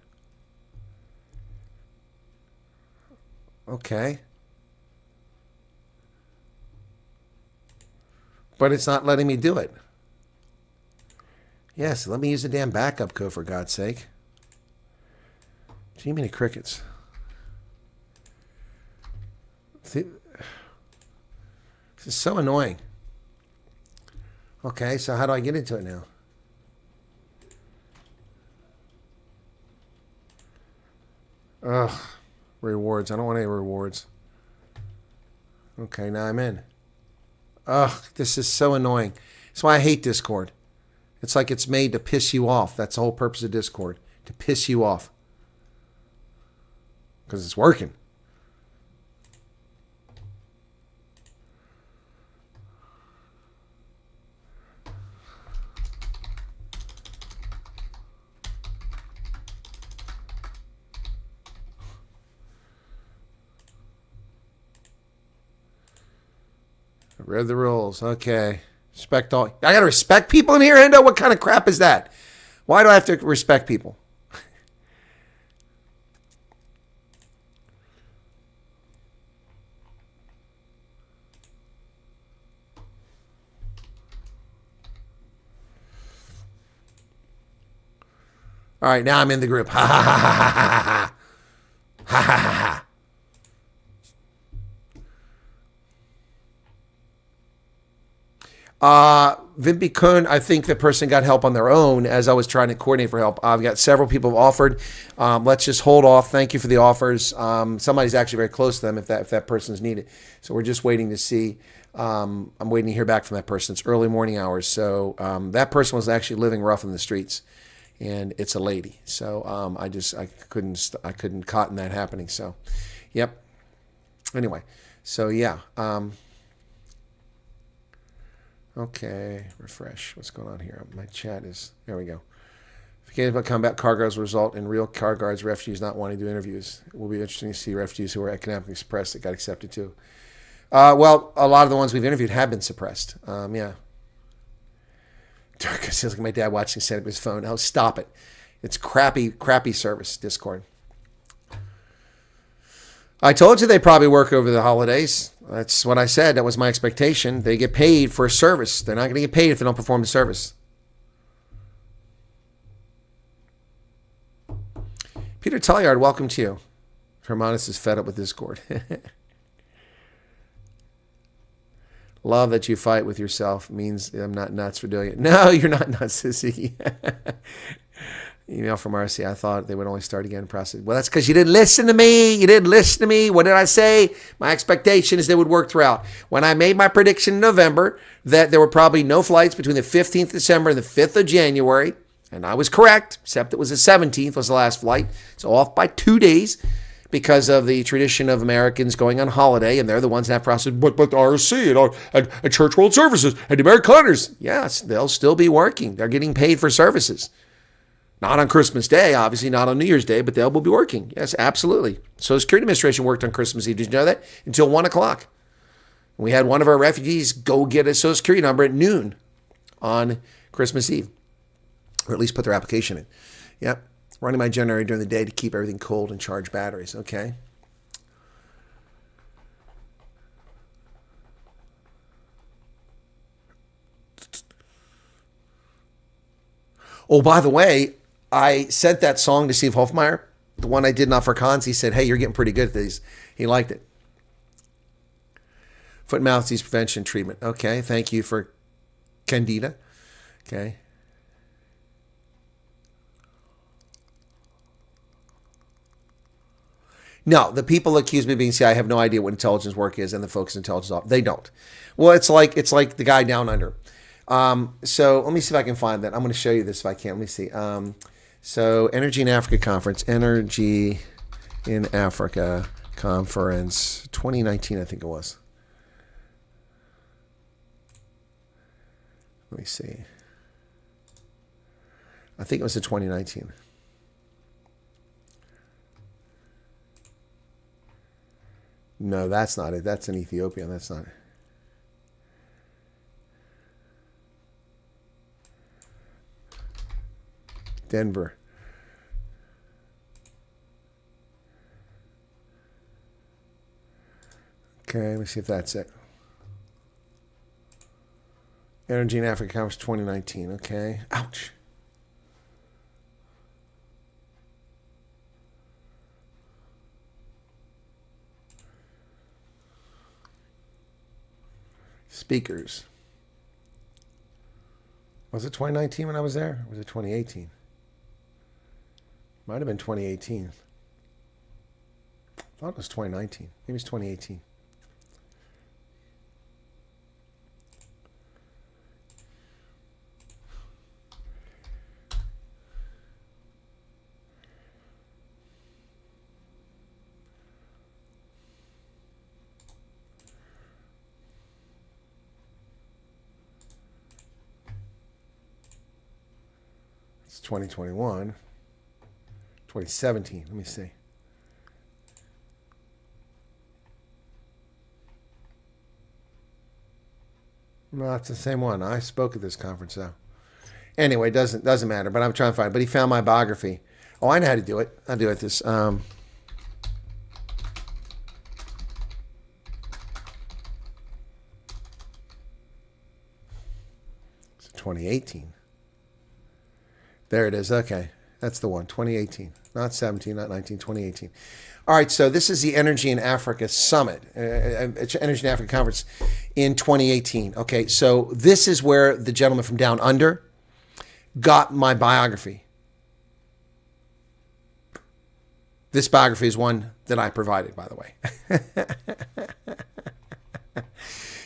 Okay. But it's not letting me do it. Yes, let me use the damn backup code for God's sake. Gee, many crickets. This is so annoying. Okay, so how do I get into it now? Ugh, rewards. I don't want any rewards. Okay, now I'm in. Ugh, this is so annoying. That's why I hate Discord. It's like it's made to piss you off. That's the whole purpose of Discord. To piss you off. Because it's working. I read the rules. Okay. Respect all. I got to respect people in here, Endo? What kind of crap is that? Why do I have to respect people? All right, now I'm in the group. Ha ha ha ha ha ha ha ha ha ha. Vimpy Kuhn, I think the person got help on their own as I was trying to coordinate for help. I've got several people who offered. Let's just hold off. Thank you for the offers. Somebody's actually very close to them if that person's needed. So we're just waiting to see. I'm waiting to hear back from that person. It's early morning hours. So that person was actually living rough in the streets. And it's a lady. So I couldn't cotton that happening. So, yep. Anyway, so yeah. Okay, refresh. What's going on here? My chat is, there we go. Forget about combat car guards result in real car guards, refugees not wanting to do interviews. It will be interesting to see refugees who are economically suppressed that got accepted too. Well, a lot of the ones we've interviewed have been suppressed. Yeah. Dark sounds like my dad watching set up his phone. Oh, stop it. It's crappy service, Discord. I told you they probably work over the holidays. That's what I said. That was my expectation. They get paid for a service. They're not going to get paid if they don't perform the service. Peter Tulliard, welcome to you. Hermanus is fed up with Discord. Love that you fight with yourself means I'm not nuts for doing it. No, you're not nuts, sissy. Email from RC. I thought they would only start again process. Well, that's because you didn't listen to me. You didn't listen to me. What did I say? My expectation is they would work throughout. When I made my prediction in November that there were probably no flights between the 15th of December and the 5th of January, and I was correct, except it was the 17th was the last flight. So off by 2 days because of the tradition of Americans going on holiday, and they're the ones that have process. But RC and Church World Services and the Americaners, yes, they'll still be working. They're getting paid for services. Not on Christmas Day, obviously, not on New Year's Day, but they will be working. Yes, absolutely. Social Security Administration worked on Christmas Eve. Did you know that? Until 1 o'clock. We had one of our refugees go get a Social Security number at noon on Christmas Eve, or at least put their application in. Yep. Running my generator during the day to keep everything cold and charge batteries. Okay. Oh, by the way, I sent that song to Steve Hofmeyer, the one I did not for cons. He said, hey, you're getting pretty good at these. He liked it. Foot and mouth disease prevention treatment. Okay, thank you for Candida. Okay. No, the people accuse me of being CIA have no idea what intelligence work is and the focus intelligence off. They don't. Well, it's like the guy down under. So let me see if I can find that. I'm going to show you this if I can. Let me see. So Energy in Africa Conference. Energy in Africa Conference 2019, I think it was. Let me see. I think it was in 2019. No, that's not it. That's in Ethiopia. That's not it. Denver. Okay, let me see if that's it. Energy in Africa Conference 2019. Okay. Ouch. Speakers. Was it 2019 when I was there? Or was it 2018? Might have been 2018. I thought it was 2019. Maybe it's 2018. It's 2021. 2017. Let me see. No, it's the same one. I spoke at this conference though. Anyway, doesn't matter. But I'm trying to find it. But he found my biography. Oh, I know how to do it. I'll do it this. 2018. There it is. Okay. That's the one. 2018. Not 17, not 19, 2018. All right. So this is the Energy in Africa Summit, Energy in Africa Conference in 2018. Okay. So this is where the gentleman from Down Under got my biography. This biography is one that I provided, by the way.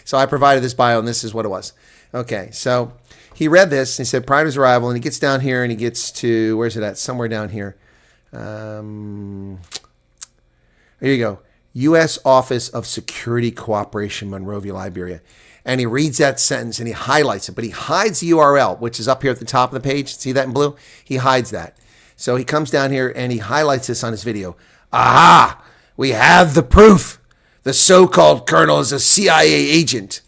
So I provided this bio, and this is what it was. Okay, so he read this, and he said, prior to his arrival, and he gets down here, and he gets to, where's it at? Somewhere down here. Here you go. U.S. Office of Security Cooperation, Monrovia, Liberia. And he reads that sentence, and he highlights it, but he hides the URL, which is up here at the top of the page. See that in blue? He hides that. So he comes down here, and he highlights this on his video. Aha! We have the proof. The so-called colonel is a CIA agent.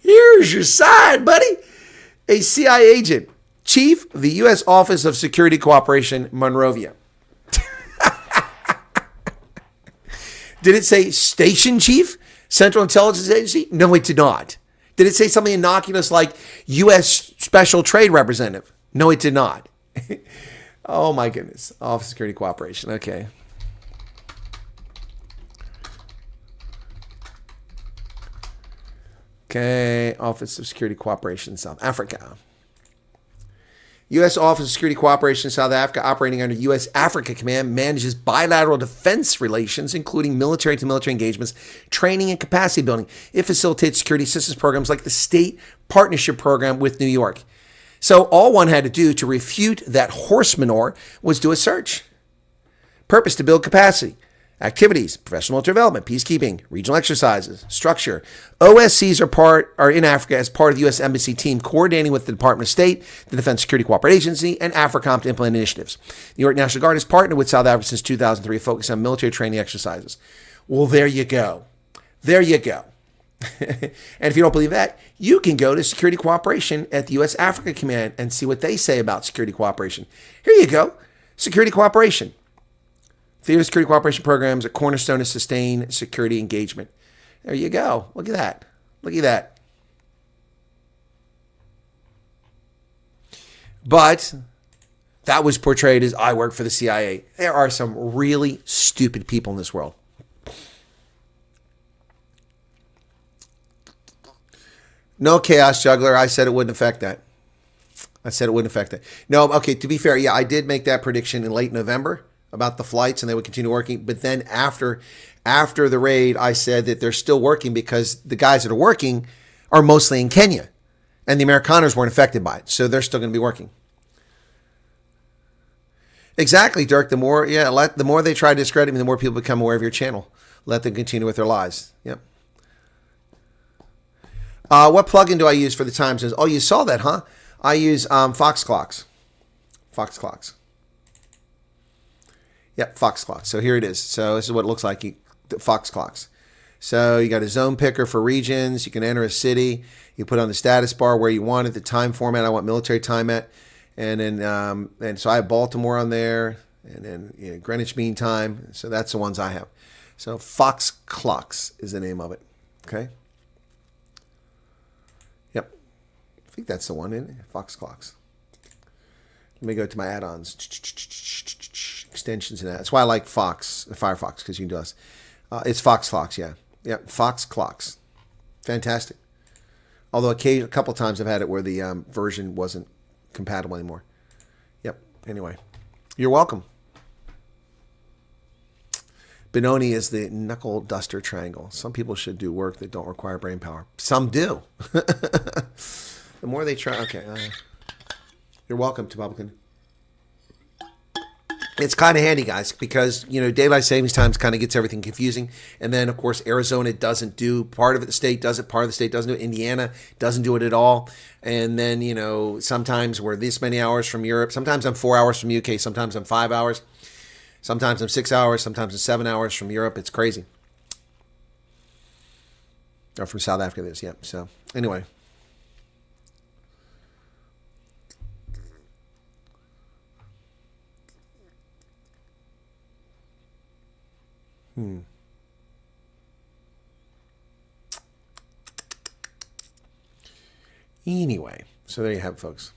Here's your sign, buddy. A CIA agent. Chief of the U.S. Office of Security Cooperation, Monrovia. Did it say Station Chief? Central Intelligence Agency? No, it did not. Did it say something innocuous like U.S. Special Trade Representative? No, it did not. Oh, my goodness. Office of Security Cooperation. Okay. Okay. Office of Security Cooperation, South Africa. U.S. Office of Security Cooperation in South Africa, operating under U.S. Africa Command, manages bilateral defense relations, including military-to-military engagements, training, and capacity building. It facilitates security assistance programs like the State Partnership Program with New York. So all one had to do to refute that horse manure was do a search. Purpose to build capacity. Activities, professional development, peacekeeping, regional exercises, structure. OSCs are in Africa as part of the U.S. Embassy team coordinating with the Department of State, the Defense Security Cooperation Agency, and AFRICOM to implement initiatives. The New York National Guard has partnered with South Africa since 2003, focused on military training exercises. Well, there you go. There you go. And if you don't believe that, you can go to Security Cooperation at the U.S. Africa Command and see what they say about security cooperation. Here you go. Security Cooperation. Theater security cooperation programs are cornerstone to sustain security engagement. There you go. Look at that. Look at that. But that was portrayed as I work for the CIA. There are some really stupid people in this world. No chaos juggler. I said it wouldn't affect that. No, okay, to be fair, yeah, I did make that prediction in late November about the flights and they would continue working. But then after the raid, I said that they're still working because the guys that are working are mostly in Kenya and the Amerikaners weren't affected by it. So they're still going to be working. Exactly, Dirk. The more they try to discredit me, the more people become aware of your channel. Let them continue with their lies. Yep. What plugin do I use for the time zones? Oh, you saw that, huh? I use Fox Clocks. Fox Clocks. Yep, Fox Clocks. So here it is. So this is what it looks like, Fox Clocks. So you got a zone picker for regions. You can enter a city. You put on the status bar where you want it, the time format I want military time at. And then and so I have Baltimore on there, and then Greenwich Mean Time. So that's the ones I have. So Fox Clocks is the name of it. Okay. Yep. I think that's the one, isn't it? Fox Clocks. Let me go to my add-ons. Extensions and that. That's why I like Firefox, because you can do this. It's Fox Clocks, yeah. Yep, Fox Clocks. Fantastic. Although a couple times I've had it where the version wasn't compatible anymore. Yep. Anyway, you're welcome. Benoni is the knuckle duster triangle. Some people should do work that don't require brain power. Some do. The more they try. Okay. You're welcome, Republican. It's kind of handy, guys, because, daylight savings times kind of gets everything confusing. And then, of course, Arizona doesn't do part of it. The state does it. Part of the state doesn't do it. Indiana doesn't do it at all. And then, sometimes we're this many hours from Europe. Sometimes I'm 4 hours from UK. Sometimes I'm 5 hours. Sometimes I'm 6 hours. Sometimes I'm 7 hours from Europe. It's crazy. Or from South Africa, this. Yep. So, anyway. Anyway, so there you have it, folks.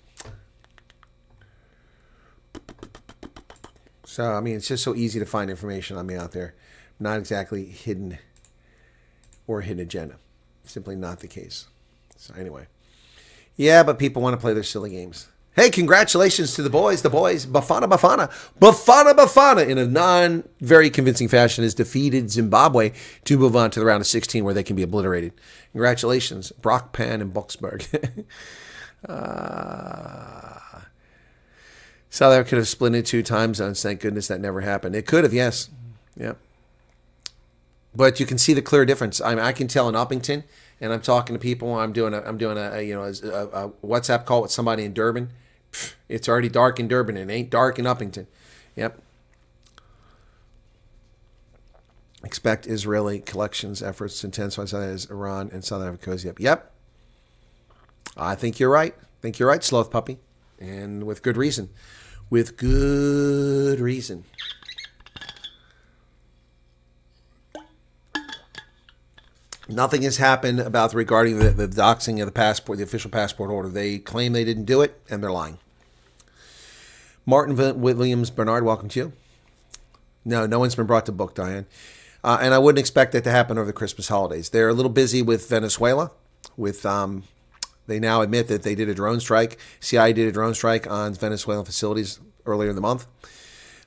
So, it's just so easy to find information on me out there. Not exactly hidden or hidden agenda. Simply not the case. So anyway. Yeah, but people want to play their silly games. Hey, congratulations to the boys. Bafana, in a non-very convincing fashion, has defeated Zimbabwe to move on to the round of 16 where they can be obliterated. Congratulations, Brock, Pan, and Boksburg. South Africa could have split into 2 time zones. Thank goodness that never happened. It could have, yes. Yep. But you can see the clear difference. I can tell in Uppington, and I'm talking to people. I'm doing a WhatsApp call with somebody in Durban. It's already dark in Durban. It ain't dark in Uppington. Yep. Expect Israeli collections efforts to intensify as Iran and South Africa cozy up. Yep. I think you're right. Sloth puppy. And with good reason. With good reason. Nothing has happened regarding the doxing of the passport, the official passport order. They claim they didn't do it, and they're lying. Martin Williams Bernard, welcome to you. No one's been brought to book, Diane. And I wouldn't expect that to happen over the Christmas holidays. They're a little busy with Venezuela. They now admit that they did a drone strike. CIA did a drone strike on Venezuelan facilities earlier in the month.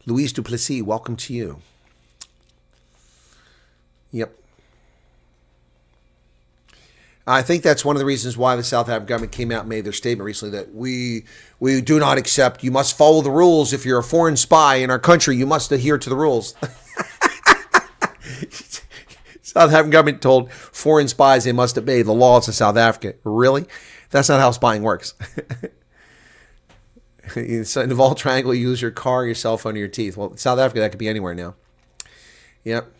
Luis Duplessis, welcome to you. Yep. I think that's one of the reasons why the South African government came out and made their statement recently that we do not accept, you must follow the rules. If you're a foreign spy in our country, you must adhere to the rules. South African government told foreign spies they must obey the laws of South Africa. Really? That's not how spying works. In the Vol Triangle, you use your car, your cell phone, or your teeth. Well, South Africa, that could be anywhere now. Yep.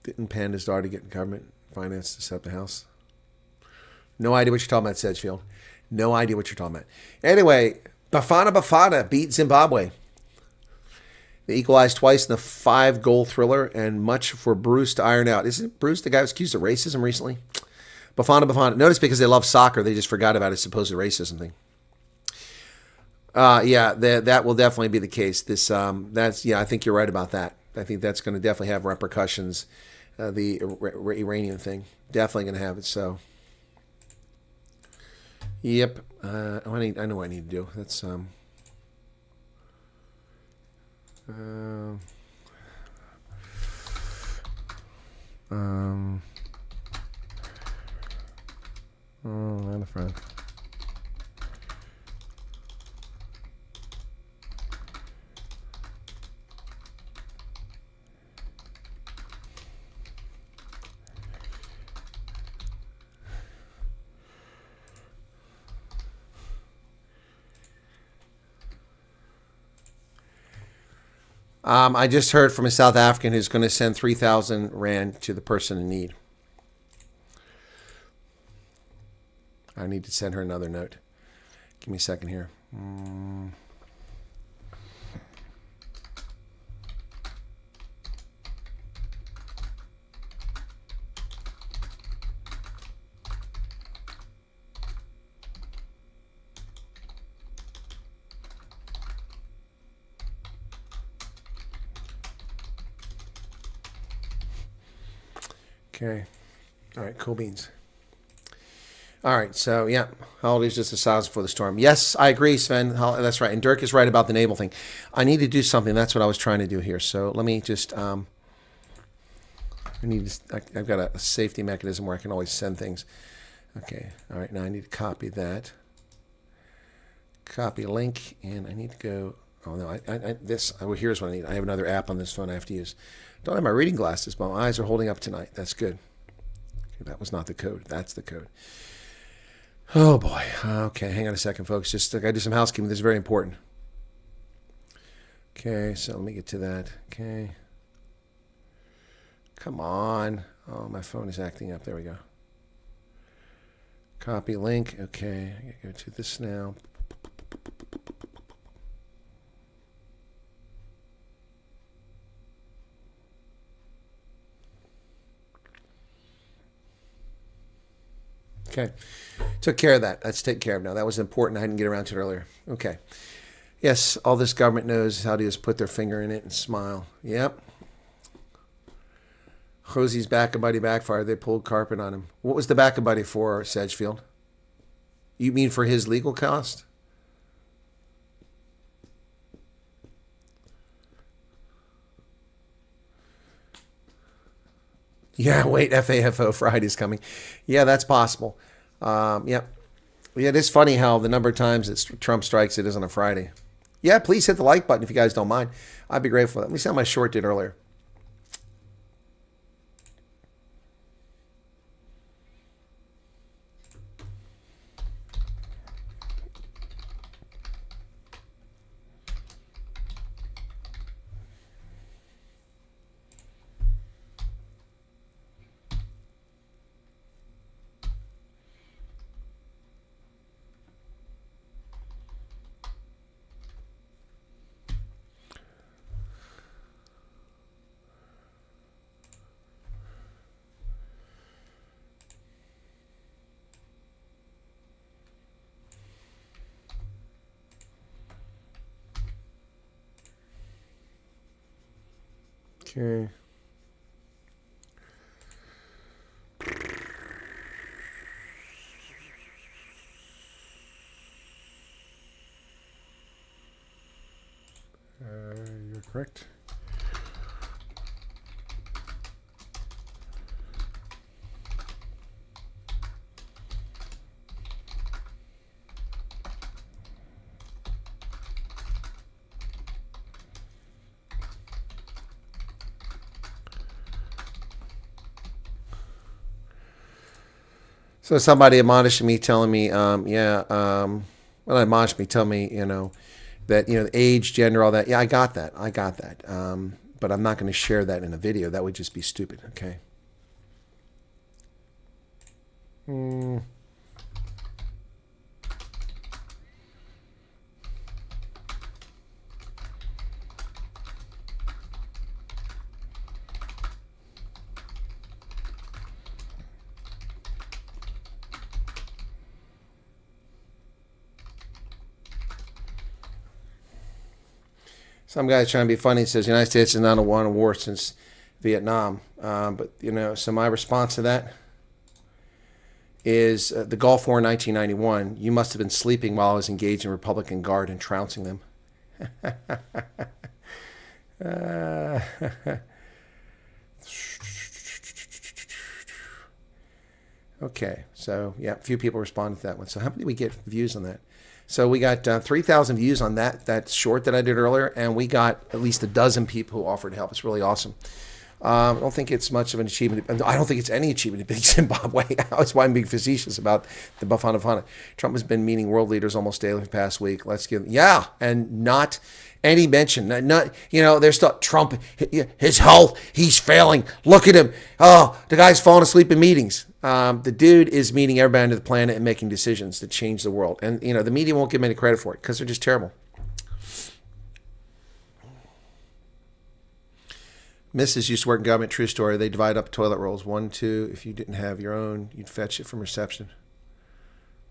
Didn't Panda's daughter get government finance to set up the house? No idea what you're talking about, Sedgefield. No idea what you're talking about. Anyway, Bafana Bafana beat Zimbabwe. They equalized twice in the 5-goal thriller, and much for Bruce to iron out. Isn't Bruce the guy who was accused of racism recently? Bafana Bafana. Notice because they love soccer, they just forgot about his supposed racism thing. Yeah, that will definitely be the case. I think you're right about that. I think that's going to definitely have repercussions. The Iranian thing, definitely going to have it. So, yep. I know what I need to do. That's not a friend. I just heard from a South African who's going to send 3,000 Rand to the person in need. I need to send her another note. Give me a second here. Okay. All right, cool beans. All right, so yeah, holidays just a silence before the storm. Yes, I agree, Sven. That's right. And Dirk is right about the naval thing. I need to do something. That's what I was trying to do here. So let me just, I've got a safety mechanism where I can always send things. Okay, all right, now I need to copy that. Copy link, and I need to go, oh no, here's what I need. I have another app on this phone I have to use. Don't have my reading glasses, but my eyes are holding up tonight. That's good. Okay, that was not the code. That's the code. Oh boy. Okay, hang on a second, folks. Just I gotta do some housekeeping. This is very important. Okay, so let me get to that. Okay. Come on. Oh, my phone is acting up. There we go. Copy link. Okay, I gotta go to this now. Okay. Took care of that. Let's take care of it now. That was important. I didn't get around to it earlier. Okay. Yes, all this government knows how to just put their finger in it and smile. Yep. Josie's back-a-buddy backfired. They pulled carpet on him. What was the back-a-buddy for, Sedgefield? You mean for his legal cost? Yeah, wait, FAFO Friday's coming. Yeah, that's possible. Yeah, it is funny how the number of times that Trump strikes it is on a Friday. Yeah, please hit the like button if you guys don't mind. I'd be grateful for that. Let me see how my short did earlier. Okay. You're correct. So somebody admonished me, telling me, well, admonished me, telling me, that, the age, gender, all that. Yeah, I got that. But I'm not going to share that in a video. That would just be stupid, okay? Some guy's trying to be funny. He says, the United States has not won a war since Vietnam. So my response to that is the Gulf War in 1991. You must have been sleeping while I was engaged in Republican Guard and trouncing them. Okay, so yeah, a few people responded to that one. So how many did we get views on that? So we got 3,000 views on that short that I did earlier, and we got at least a dozen people who offered to help. It's really awesome. I don't think it's much of an achievement. I don't think it's any achievement in big Zimbabwe. That's why I'm being facetious about the Bafana Bafana. Trump has been meeting world leaders almost daily for the past week. And not any mention. There's still Trump, his health, he's failing. Look at him. Oh, the guy's falling asleep in meetings. The dude is meeting everybody on the planet and making decisions that change the world. And, the media won't give him any credit for it because they're just terrible. Mrs. used to work in government, true story. They divide up toilet rolls. 1, 2. If you didn't have your own, you'd fetch it from reception.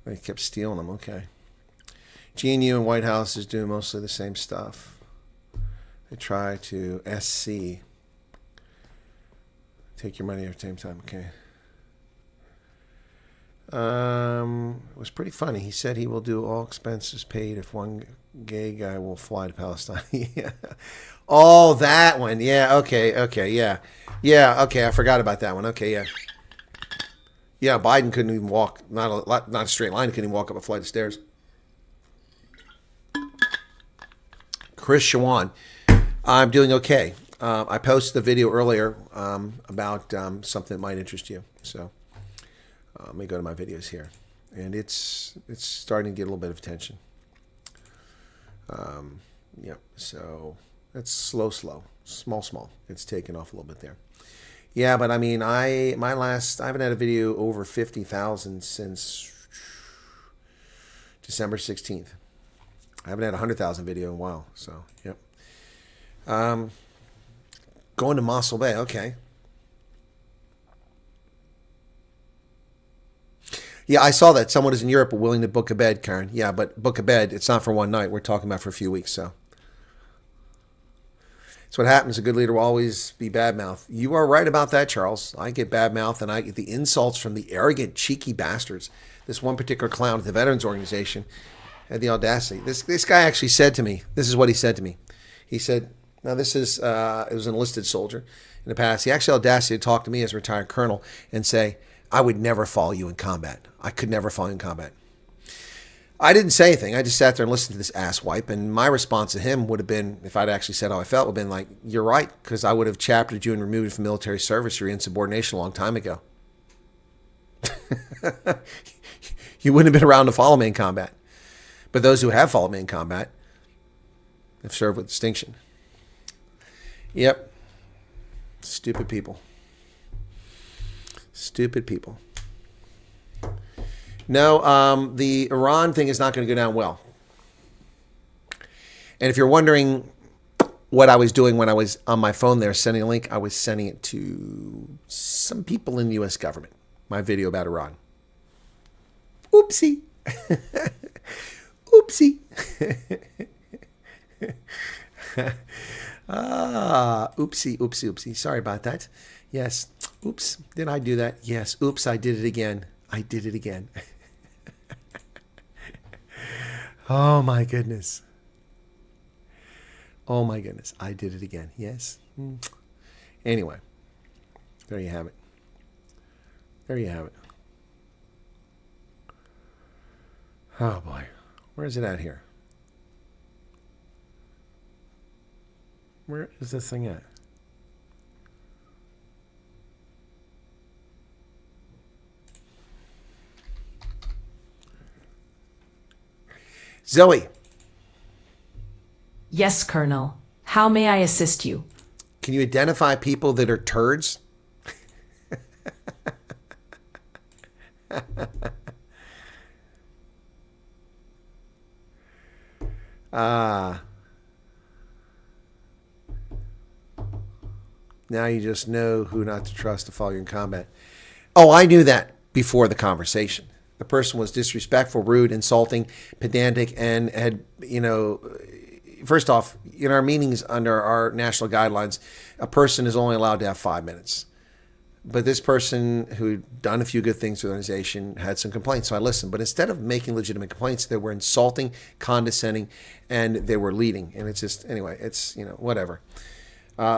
They kept stealing them. Okay. GNU and White House is doing mostly the same stuff. They try to SC. Take your money at the same time. Okay. It was pretty funny. He said he will do all expenses paid if one gay guy will fly to Palestine. Yeah. Oh, that one. Yeah. Okay. Yeah. Yeah. Okay. I forgot about that one. Okay. Yeah. Yeah. Biden couldn't even walk. Not a straight line. He couldn't even walk up a flight of stairs. Chris Shawan. I'm doing okay. I posted the video earlier about something that might interest you. So let me go to my videos here, and it's starting to get a little bit of attention. So it's slow, small. It's taken off a little bit there. Yeah, but I mean, I haven't had a video over 50,000 since December 16th. I haven't had a 100,000 video in a while. So yep. Going to Mossel Bay. Okay. Yeah, I saw that. Someone is in Europe willing to book a bed, Karen. Yeah, but book a bed. It's not for one night. We're talking about for a few weeks. So that's what happens. A good leader will always be bad mouth. You are right about that, Charles. I get bad mouth, and I get the insults from the arrogant, cheeky bastards. This one particular clown at the Veterans Organization had the audacity. This guy actually said to me, this is what he said to me. He said, now this is, it was an enlisted soldier in the past. He actually had the audacity to talk to me as a retired colonel and say, I would never follow you in combat. I could never follow you in combat. I didn't say anything. I just sat there and listened to this asswipe. And my response to him would have been, if I'd actually said how I felt, would have been like, you're right, because I would have chaptered you and removed you from military service or insubordination a long time ago. You wouldn't have been around to follow me in combat. But those who have followed me in combat have served with distinction. Yep. Stupid people. Stupid people. No, the Iran thing is not going to go down well. And if you're wondering what I was doing when I was on my phone there sending a link, I was sending it to some people in the U.S. government. My video about Iran. Oopsie. Oopsie. Oopsie. Sorry about that. Yes. Oops. Did I do that? Yes. Oops. I did it again. Oh my goodness. I did it again. Yes. Anyway. There you have it. Oh boy. Where is it at here? Where is this thing at? Zoe, Yes, Colonel. How may I assist you? can you identify people that are turds? Now you just know who not to trust to follow you in combat. Oh, I knew that before the conversation. The person was disrespectful, rude, insulting, pedantic, and had, first off, in our meetings under our national guidelines, a person is only allowed to have 5 minutes. But this person who'd done a few good things for the organization had some complaints, so I listened. But instead of making legitimate complaints, they were insulting, condescending, and they were leading. And it's just, anyway, it's, whatever.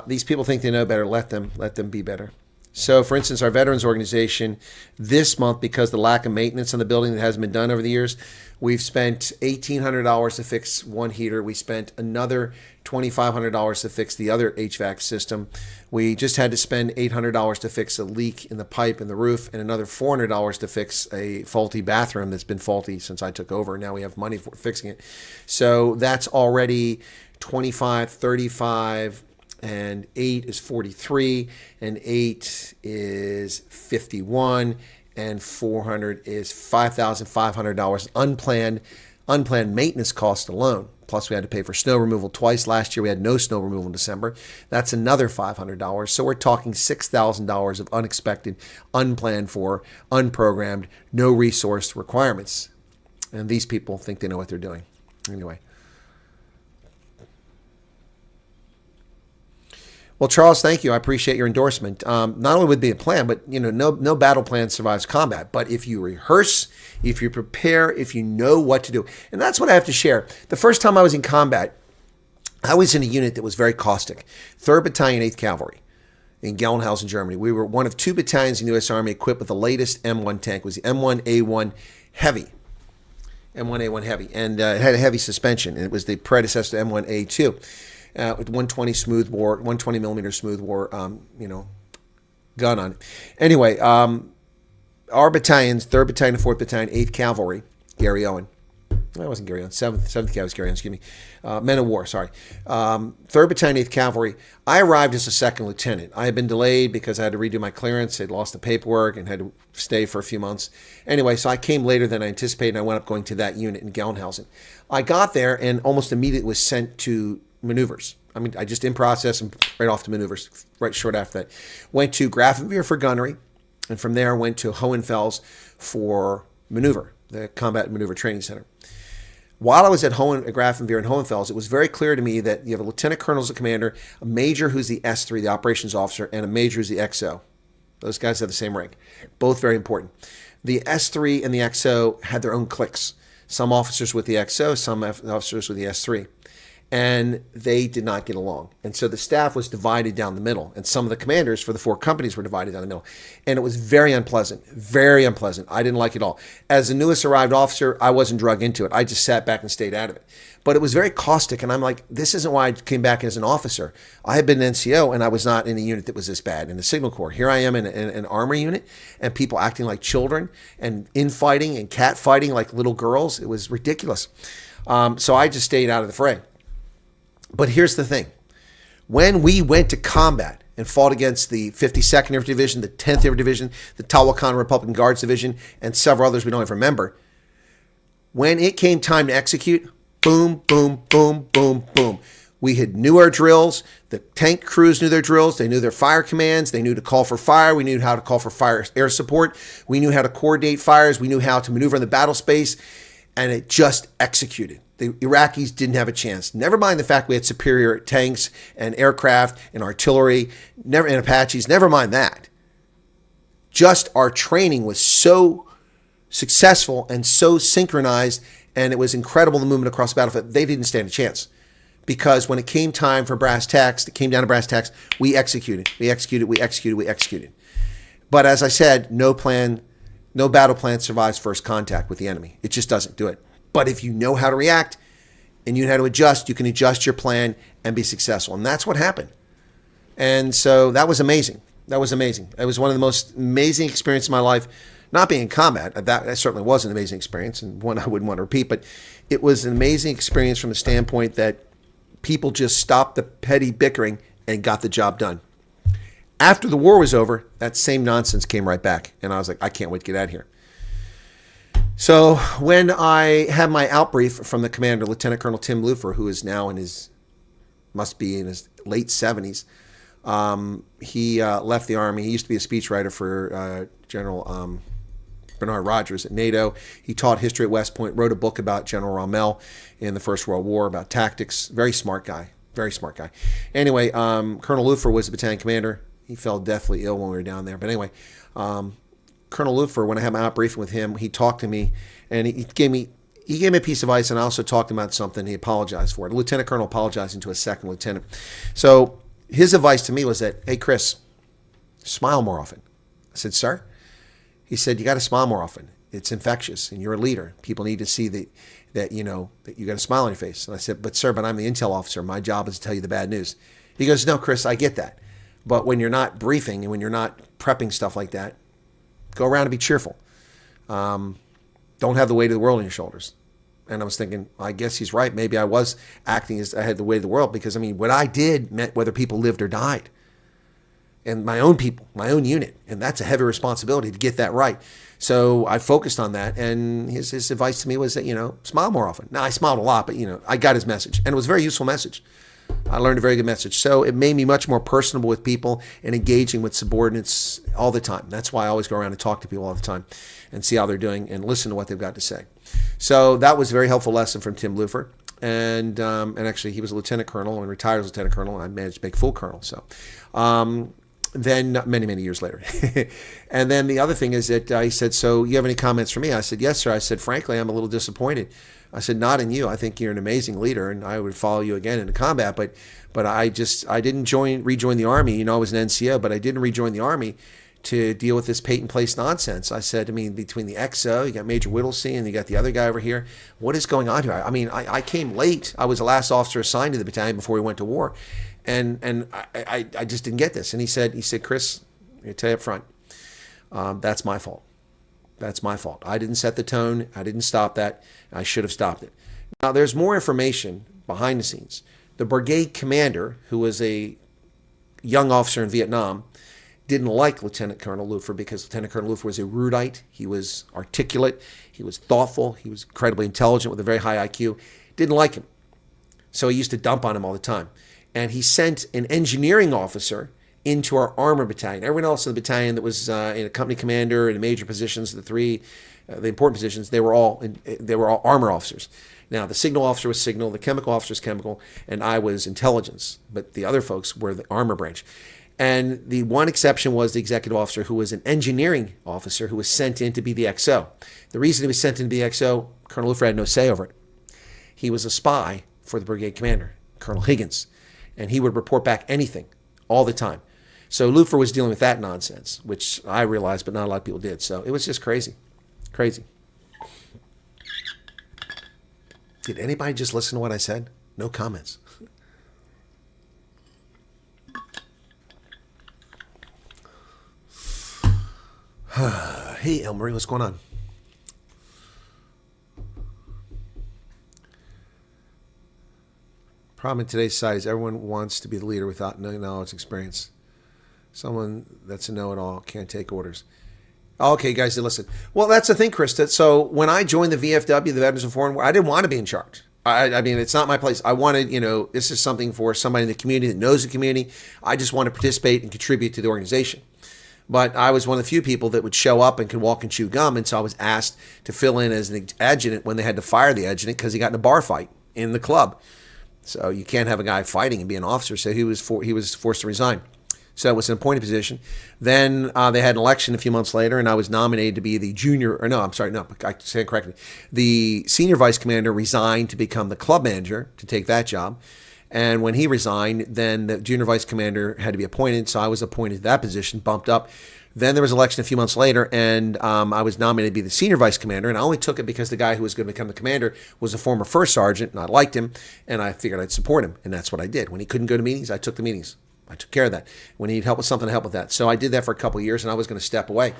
These people think they know better. Let them be better. So, for instance, our veterans organization this month, because of the lack of maintenance on the building that hasn't been done over the years, we've spent $1,800 to fix one heater. We spent another $2,500 to fix the other HVAC system. We just had to spend $800 to fix a leak in the pipe in the roof, and another $400 to fix a faulty bathroom that's been faulty since I took over. Now we have money for fixing it. So that's already 25, 35, and 8 is 43, and 8 is 51, and 400 is $5,500 unplanned maintenance cost alone. Plus we had to pay for snow removal twice. Last year we had no snow removal in December. That's another $500. So we're talking $6,000 of unexpected, unplanned for, unprogrammed, no resource requirements. And these people think they know what they're doing. Anyway. Well, Charles, thank you. I appreciate your endorsement. Not only would it be a plan, but no battle plan survives combat. But if you rehearse, if you prepare, if you know what to do, and that's what I have to share. The first time I was in combat, I was in a unit that was very caustic. 3rd Battalion, 8th Cavalry in Gelnhausen, Germany. We were one of 2 battalions in the U.S. Army equipped with the latest M1 tank. It was the M1A1 Heavy. M1A1 Heavy, and it had a heavy suspension. And it was the predecessor to M1A2. With 120 millimeter smoothbore, gun on it. Anyway, our battalions, 3rd Battalion, 4th Battalion, 8th Cavalry, Gary Owen. That wasn't Gary Owen. 7th Cavalry was Gary Owen, excuse me. Men of War, sorry. 3rd Battalion, 8th Cavalry. I arrived as a 2nd lieutenant. I had been delayed because I had to redo my clearance. I'd lost the paperwork and had to stay for a few months. Anyway, so I came later than I anticipated, and I wound up going to that unit in Gelnhausen. I got there and almost immediately was sent to maneuvers. I just in process and right off to maneuvers right short after that. Went to Grafenwehr for gunnery, and from there went to Hohenfels for maneuver, the Combat Maneuver Training Center. While I was at Grafenwehr and Hohenfels, it was very clear to me that you have a lieutenant colonel as a commander, a major who's the S3, the operations officer, and a major who's the XO. Those guys have the same rank. Both very important. The S3 and the XO had their own cliques. Some officers with the XO, some officers with the S3. And they did not get along. And so the staff was divided down the middle. And some of the commanders for the 4 companies were divided down the middle. And it was very unpleasant. Very unpleasant. I didn't like it at all. As the newest arrived officer, I wasn't drug into it. I just sat back and stayed out of it. But it was very caustic. And I'm like, this isn't why I came back as an officer. I had been an NCO and I was not in a unit that was this bad in the Signal Corps. Here I am in an armor unit and people acting like children and infighting and cat fighting like little girls. It was ridiculous. So I just stayed out of the fray. But here's the thing. When we went to combat and fought against the 52nd Infantry Division, the 10th Infantry Division, the Tawakan Republican Guards Division, and several others we don't even remember, when it came time to execute, boom, boom, boom, boom, boom. We had knew our drills. The tank crews knew their drills. They knew their fire commands. They knew to call for fire. We knew how to call for fire air support. We knew how to coordinate fires. We knew how to maneuver in the battle space. And it just executed. The Iraqis didn't have a chance. Never mind the fact we had superior tanks and aircraft and artillery, and Apaches. Never mind that. Just our training was so successful and so synchronized, and it was incredible the movement across the battlefield. They didn't stand a chance. Because when it came time for brass tacks, it came down to brass tacks, we executed. But as I said, no battle plan survives first contact with the enemy. It just doesn't do it. But if you know how to react and you know how to adjust, you can adjust your plan and be successful. And that's what happened. And so that was amazing. It was one of the most amazing experiences of my life, not being in combat. That certainly was an amazing experience, and one I wouldn't want to repeat, but it was an amazing experience from the standpoint that people just stopped the petty bickering and got the job done. After the war was over, that same nonsense came right back, and I was like, I can't wait to get out of here. So when I had my outbrief from the commander, Lieutenant Colonel Tim Lufer, who is now must be in his late 70s, he left the Army. He used to be a speechwriter for General Bernard Rogers at NATO. He taught history at West Point, wrote a book about General Rommel in the First World War, about tactics. Very smart guy. Very smart guy. Anyway, Colonel Lufer was the battalion commander. He fell deathly ill when we were down there. But anyway, Colonel Lufer, when I had my out briefing with him, he talked to me, and he gave me a piece of advice, and I also talked about something. He apologized for it. A lieutenant colonel apologizing to a second lieutenant. So his advice to me was that, hey, Chris, smile more often. I said, sir? He said, you got to smile more often. It's infectious, and you're a leader. People need to see that you got a smile on your face. And I said, but I'm the intel officer. My job is to tell you the bad news. He goes, no, Chris, I get that. But when you're not briefing and when you're not prepping stuff like that, go around and be cheerful. Don't have the weight of the world on your shoulders. And I was thinking, I guess he's right. Maybe I was acting as I had the weight of the world, because, I mean, what I did meant whether people lived or died. And my own people, my own unit. And that's a heavy responsibility to get that right. So I focused on that. And his advice to me was that, smile more often. Now, I smiled a lot, but, I got his message. And it was a very useful message. I learned a very good message. So it made me much more personable with people and engaging with subordinates all the time. That's why I always go around and talk to people all the time and see how they're doing and listen to what they've got to say. So that was a very helpful lesson from Tim Lufer. And actually, he was a lieutenant colonel and retired as lieutenant colonel. And I managed to make full colonel. So then many, many years later. And then the other thing is that he said, so you have any comments for me? I said, yes, sir. I said, frankly, I'm a little disappointed. I said, not in you. I think you're an amazing leader, and I would follow you again into combat. But I didn't rejoin the Army. I was an NCO, but I didn't rejoin the Army to deal with this Peyton Place nonsense. I said, between the XO, you got Major Whittlesey, and you got the other guy over here. What is going on here? I came late. I was the last officer assigned to the battalion before we went to war, and I just didn't get this. And he said, Chris, I'm going to tell you up front, that's my fault. That's my fault. I didn't set the tone. I didn't stop that. I should have stopped it. Now, there's more information behind the scenes. The brigade commander, who was a young officer in Vietnam, didn't like Lieutenant Colonel Lufer because Lieutenant Colonel Lufer was erudite. He was articulate. He was thoughtful. He was incredibly intelligent with a very high IQ. Didn't like him. So he used to dump on him all the time. And he sent an engineering officer into our armor battalion. Everyone else in the battalion that was in a company commander and major positions, the important positions, they were all armor officers. Now, the signal officer was signal, the chemical officer was chemical, and I was intelligence. But the other folks were the armor branch. And the one exception was the executive officer, who was an engineering officer who was sent in to be the XO. The reason he was sent in to be the XO, Colonel Lufer had no say over it. He was a spy for the brigade commander, Colonel Higgins, and he would report back anything all the time. So Lufer was dealing with that nonsense, which I realized, but not a lot of people did. So it was just crazy. Crazy. Did anybody just listen to what I said? No comments. Hey, Elmarie, what's going on? Problem in today's society is everyone wants to be the leader without no knowledge, experience. Someone that's a know-it-all can't take orders. Okay, guys, listen. Well, that's the thing, Krista. So when I joined the VFW, the Veterans of Foreign War, I didn't want to be in charge. I mean, it's not my place. I wanted, this is something for somebody in the community that knows the community. I just want to participate and contribute to the organization. But I was one of the few people that would show up and could walk and chew gum, and so I was asked to fill in as an adjutant when they had to fire the adjutant because he got in a bar fight in the club. So you can't have a guy fighting and be an officer. So he was forced to resign. So it was an appointed position. Then they had an election a few months later, and I was nominated to be the I stand correctly. The senior vice commander resigned to become the club manager to take that job. And when he resigned, then the junior vice commander had to be appointed. So I was appointed to that position, bumped up. Then there was an election a few months later, and I was nominated to be the senior vice commander. And I only took it because the guy who was going to become the commander was a former first sergeant, and I liked him, and I figured I'd support him. And that's what I did. When he couldn't go to meetings, I took the meetings. I took care of that. When he needed help with something, I helped with that. So I did that for a couple of years, and I was going to step away.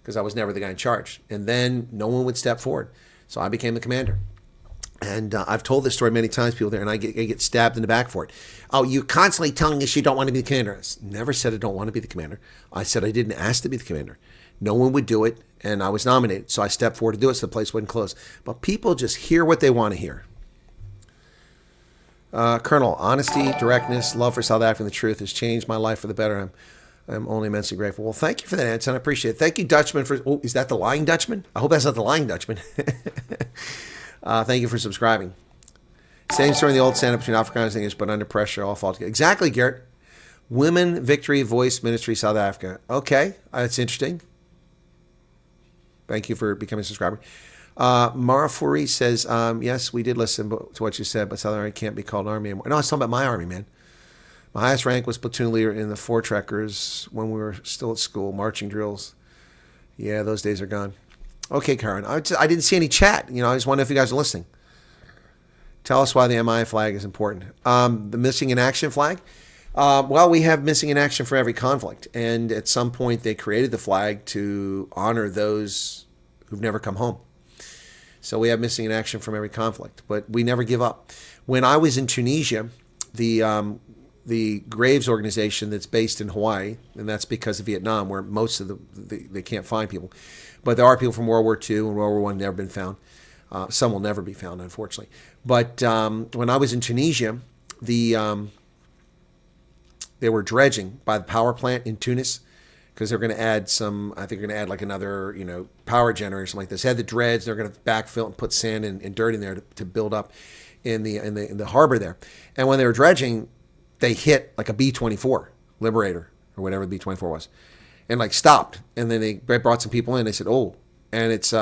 because I was never the guy in charge. And then no one would step forward. So I became the commander. And I've told this story many times, people there, and I get stabbed in the back for it. Oh, you're constantly telling us you don't want to be the commander. I never said I don't want to be the commander. I said I didn't ask to be the commander. No one would do it, and I was nominated. So I stepped forward to do it so the place wouldn't close. But people just hear what they want to hear. Colonel, honesty, directness, love for South Africa and the truth has changed my life for the better. I'm only immensely grateful. Well, thank you for that answer, and I appreciate it. Thank you, Dutchman, for... Oh, is that the Lying Dutchman? I hope that's not the Lying Dutchman. Thank you for subscribing. Same story in the old stand-up between Afrikaners and English, but under pressure, all fall together. Exactly, Garrett. Women Victory Voice Ministry, South Africa. Okay, that's interesting. Thank you for becoming a subscriber. Mara Furi says, yes, we did listen to what you said, but Southern Army can't be called an army anymore. No, I was talking about my army, man. My highest rank was platoon leader in the Four Trekkers when we were still at school, marching drills. Yeah, those days are gone. Okay, Karen, I didn't see any chat. I just wonder if you guys are listening. Tell us why the MI flag is important. The missing in action flag? Well, we have missing in action for every conflict. And at some point, they created the flag to honor those who've never come home. So we have missing in action from every conflict, but we never give up. When I was in Tunisia, the Graves organization that's based in Hawaii, and that's because of Vietnam, where most of they can't find people, but there are people from World War II and World War I never been found. Some will never be found, unfortunately. But when I was in Tunisia, they were dredging by the power plant in Tunis, because they're going to add some, I think they're going to add like another, power generator or something like this. They had the dredge, they're going to backfill and put sand and dirt in there to build up in the harbor there. And when they were dredging, they hit like a B-24 Liberator or whatever the B-24 was, and like stopped. And then they brought some people in. They said, oh, and it's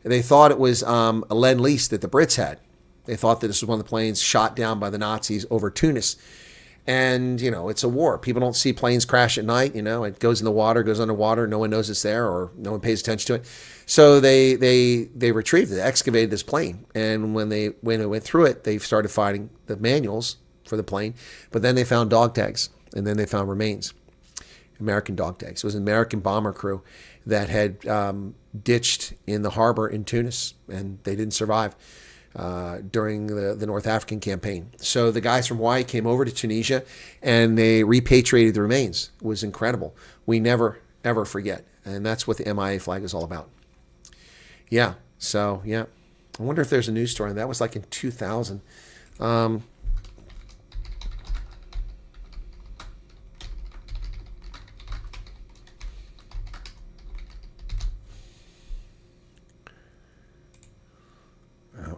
they thought it was a Lend-Lease that the Brits had. They thought that this was one of the planes shot down by the Nazis over Tunis. And, it's a war. People don't see planes crash at night. It goes in the water, goes underwater. No one knows it's there, or no one pays attention to it. So they retrieved it, excavated this plane. And when they went through it, they started finding the manuals for the plane. But then they found dog tags, and then they found remains, American dog tags. It was an American bomber crew that had ditched in the harbor in Tunis, and they didn't survive during the North African campaign. So the guys from Hawaii came over to Tunisia, and they repatriated the remains. It was incredible. We never, ever forget. And that's what the MIA flag is all about. Yeah. So, yeah. I wonder if there's a news story. That was like in 2000.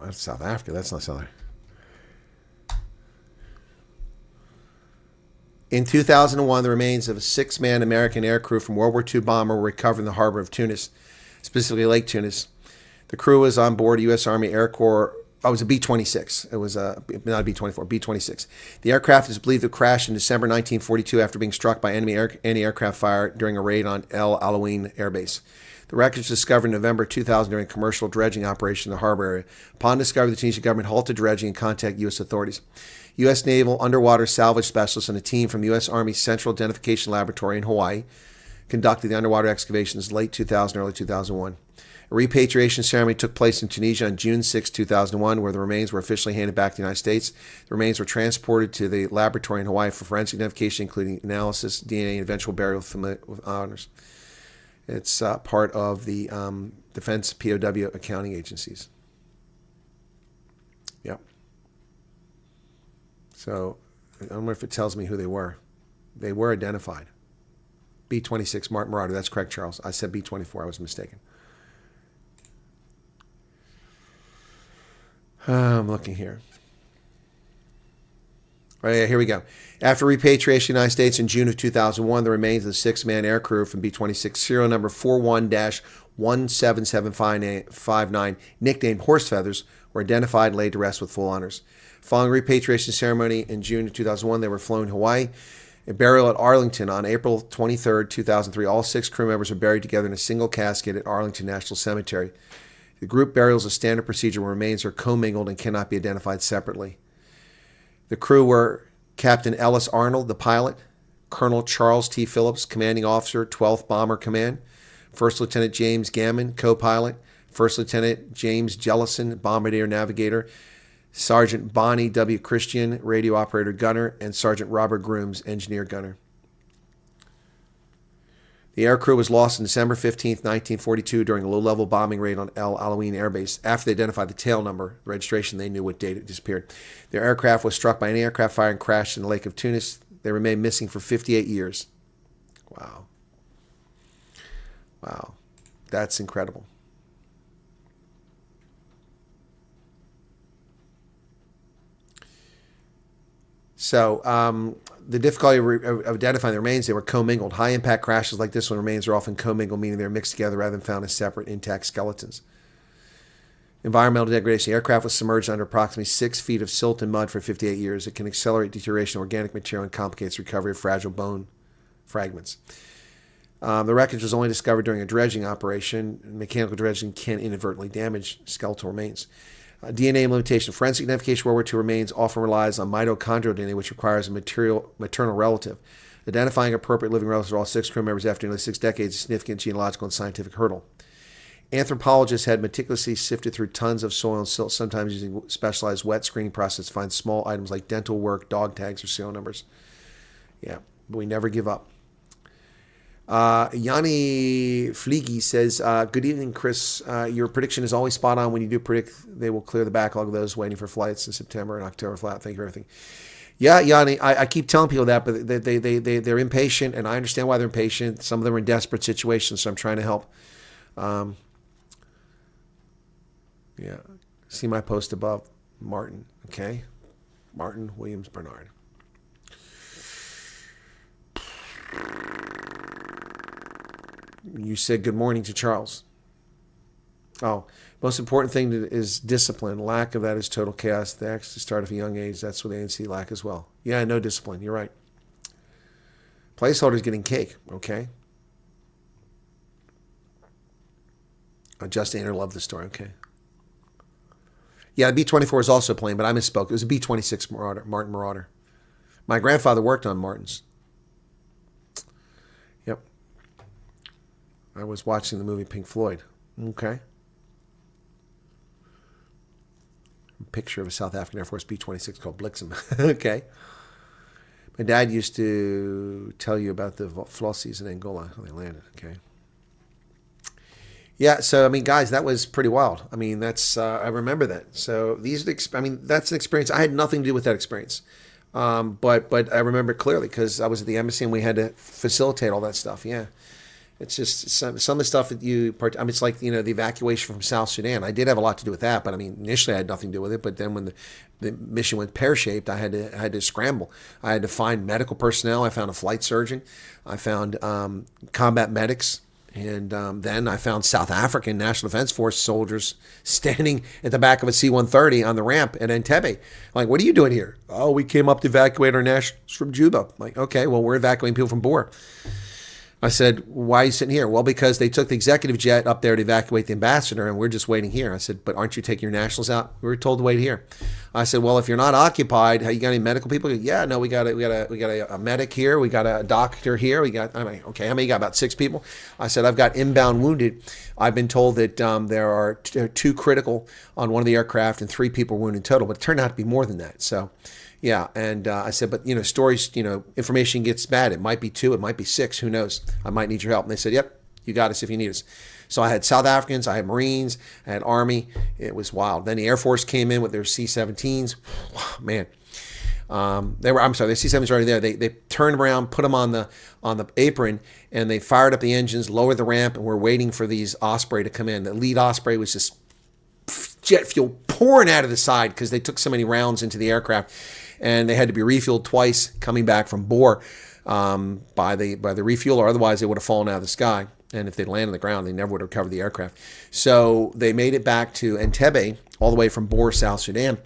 That's South Africa. That's not South Africa. In 2001, the remains of a 6-man American aircrew from World War II bomber were recovered in the harbor of Tunis, specifically Lake Tunis. The crew was on board a U.S. Army Air Corps. Oh, it was a B-26. It was not a B-24, B-26. The aircraft is believed to have crashed in December 1942 after being struck by enemy anti-aircraft fire during a raid on El Alamein Air Base. The wreckage was discovered in November 2000 during a commercial dredging operation in the harbor area. Upon discovery, the Tunisian government halted dredging and contacted U.S. authorities. U.S. Naval underwater salvage specialists and a team from U.S. Army Central Identification Laboratory in Hawaii conducted the underwater excavations late 2000, early 2001. A repatriation ceremony took place in Tunisia on June 6, 2001, where the remains were officially handed back to the United States. The remains were transported to the laboratory in Hawaii for forensic identification, including analysis, DNA, and eventual burial with honors. It's part of the Defense POW accounting agencies. Yep. So I don't know if it tells me who they were. They were identified. B-26, Martin Marauder. That's correct, Charles. I said B-24. I was mistaken. I'm looking here. Oh, yeah, here we go. After repatriation to the United States in June of 2001, the remains of the 6-man aircrew from B-26, serial number 41-17759, nicknamed Horse Feathers, were identified and laid to rest with full honors. Following repatriation ceremony in June of 2001, they were flown to Hawaii. A burial at Arlington on April 23, 2003. All 6 crew members were buried together in a single casket at Arlington National Cemetery. The group burial is a standard procedure where remains are commingled and cannot be identified separately. The crew were Captain Ellis Arnold, the pilot, Colonel Charles T. Phillips, commanding officer, 12th Bomber Command, First Lieutenant James Gammon, co-pilot. First Lieutenant James Jellison, bombardier navigator. Sergeant Bonnie W. Christian, radio operator gunner. And Sergeant Robert Grooms, engineer gunner. The aircrew was lost on December 15, 1942 during a low-level bombing raid on El Alamein Air Base. After they identified the tail number, the registration, they knew what date it disappeared. Their aircraft was struck by an aircraft fire and crashed in the Lake of Tunis. They remained missing for 58 years. Wow. Wow. That's incredible. So, the difficulty of identifying the remains, they were commingled. High-impact crashes like this one, remains are often commingled, meaning they're mixed together rather than found as separate, intact skeletons. Environmental degradation. The aircraft was submerged under approximately 6 feet of silt and mud for 58 years. It can accelerate deterioration of organic material and complicates recovery of fragile bone fragments. The wreckage was only discovered during a dredging operation. Mechanical dredging can inadvertently damage skeletal remains. DNA limitation. Forensic identification of World War II remains often relies on mitochondrial DNA, which requires a maternal relative. Identifying appropriate living relatives for all 6 crew members after nearly 6 decades is a significant genealogical and scientific hurdle. Anthropologists had meticulously sifted through tons of soil and silt, sometimes using specialized wet screening process to find small items like dental work, dog tags, or serial numbers. Yeah, but we never give up. Yanni Fliegi says, good evening, Chris. Your prediction is always spot on when you do predict they will clear the backlog of those waiting for flights in September and October flat. Thank you for everything. Yeah, Yanni, I keep telling people that, but they're impatient, and I understand why they're impatient. Some of them are in desperate situations, so I'm trying to help. Yeah, see my post above, Martin, okay? Martin Williams Bernard. You said good morning to Charles. Oh, most important thing is discipline. Lack of that is total chaos. The acts to start at a young age. That's what the ANC lack as well. Yeah, no discipline. You're right. Placeholders getting cake. Okay. Justin loved the story. Okay. Yeah, the B-24 is also a plane, but I misspoke. It was a B-26 Marauder, Martin Marauder. My grandfather worked on Martins. Yep. I was watching the movie Pink Floyd. Okay. A picture of a South African Air Force B-26 called Blixen. Okay. My dad used to tell you about the Flossies in Angola, how they landed. Okay. Yeah, so, I mean, guys, that was pretty wild. I mean, that's, I remember that. So these, I mean, that's an experience. I had nothing to do with that experience. But I remember it clearly because I was at the embassy and we had to facilitate all that stuff. Yeah. It's just some of the stuff that I mean, it's like, you know, the evacuation from South Sudan. I did have a lot to do with that, but I mean, initially I had nothing to do with it. But then when the mission went pear-shaped, I had to scramble. I had to find medical personnel. I found a flight surgeon. I found combat medics. And then I found South African National Defense Force soldiers standing at the back of a C-130 on the ramp at Entebbe. I'm like, what are you doing here? Oh, we came up to evacuate our nationals from Juba. I'm like, okay, well, we're evacuating people from Bor. I said, why are you sitting here? Well, because they took the executive jet up there to evacuate the ambassador, and we're just waiting here. I said, but aren't you taking your nationals out? We were told to wait here. I said, well, if you're not occupied, you got any medical people? Yeah, no, we got a medic here. We got a doctor here. I'm like, okay, how many you got? About 6 people. I said, I've got inbound wounded. I've been told that there are 2 critical on one of the aircraft and 3 people wounded total, but it turned out to be more than that. So, yeah, and I said, but, you know, stories, you know, information gets bad. It might be 2, it might be 6, who knows? I might need your help. And they said, yep, you got us if you need us. So I had South Africans, I had Marines, I had Army. It was wild. Then the Air Force came in with their C-17s. Man, the C-17s were already there. They turned around, put them on the apron, and they fired up the engines, lowered the ramp, and we're waiting for these Osprey to come in. The lead Osprey was just jet fuel pouring out of the side because they took so many rounds into the aircraft. And they had to be refueled twice coming back from Bor by the refueler. Otherwise, they would have fallen out of the sky. And if they landed on the ground, they never would have recovered the aircraft. So they made it back to Entebbe, all the way from Bor, South Sudan.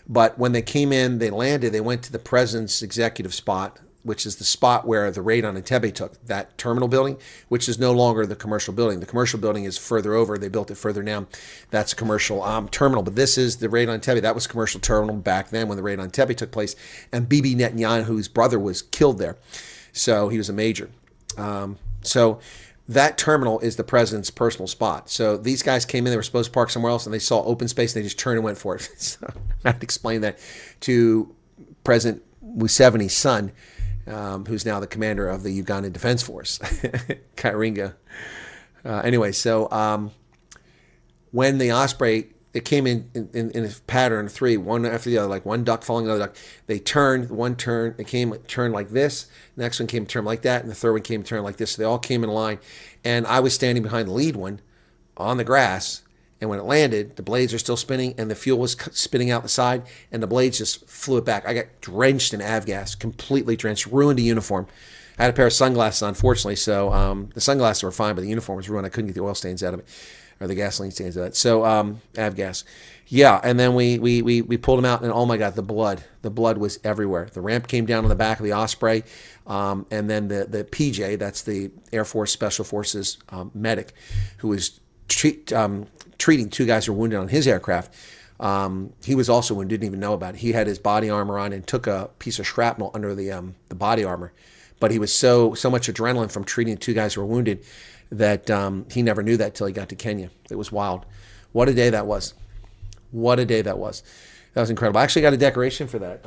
But when they came in, they landed, they went to the president's executive spot, which is the spot where the raid on Entebbe took, that terminal building, which is no longer the commercial building. The commercial building is further over. They built it further down. That's a commercial terminal. But this is the raid on Entebbe. That was commercial terminal back then when the raid on Entebbe took place. And Bibi Netanyahu's brother was killed there. So he was a major. So that terminal is the president's personal spot. So these guys came in, they were supposed to park somewhere else, and they saw open space, and they just turned and went for it. So I had to explain that to President Museveni's son, who's now the commander of the Ugandan Defense Force, Kairinga. Anyway, so when the Osprey, it came in a pattern of 3, one after the other, like one duck following another duck. They turned, one turn, it came turned like this. The next one came turned like that, and the third one came turned like this. So they all came in line, and I was standing behind the lead one on the grass. And when it landed, the blades are still spinning, and the fuel was spitting out the side, and the blades just flew it back. I got drenched in avgas, completely drenched, ruined a uniform. I had a pair of sunglasses on, fortunately, so the sunglasses were fine, but the uniform was ruined. I couldn't get the oil stains out of it, or the gasoline stains out of it. So avgas. Yeah, and then we pulled them out, and oh my God, the blood was everywhere. The ramp came down on the back of the Osprey, and then the PJ, that's the Air Force Special Forces medic, who was treating 2 guys who were wounded on his aircraft. He was also wounded, didn't even know about it. He had his body armor on and took a piece of shrapnel under the body armor. But he was so much adrenaline from treating 2 guys who were wounded that he never knew that till he got to Kenya. It was wild. What a day that was. What a day that was. That was incredible. I actually got a decoration for that.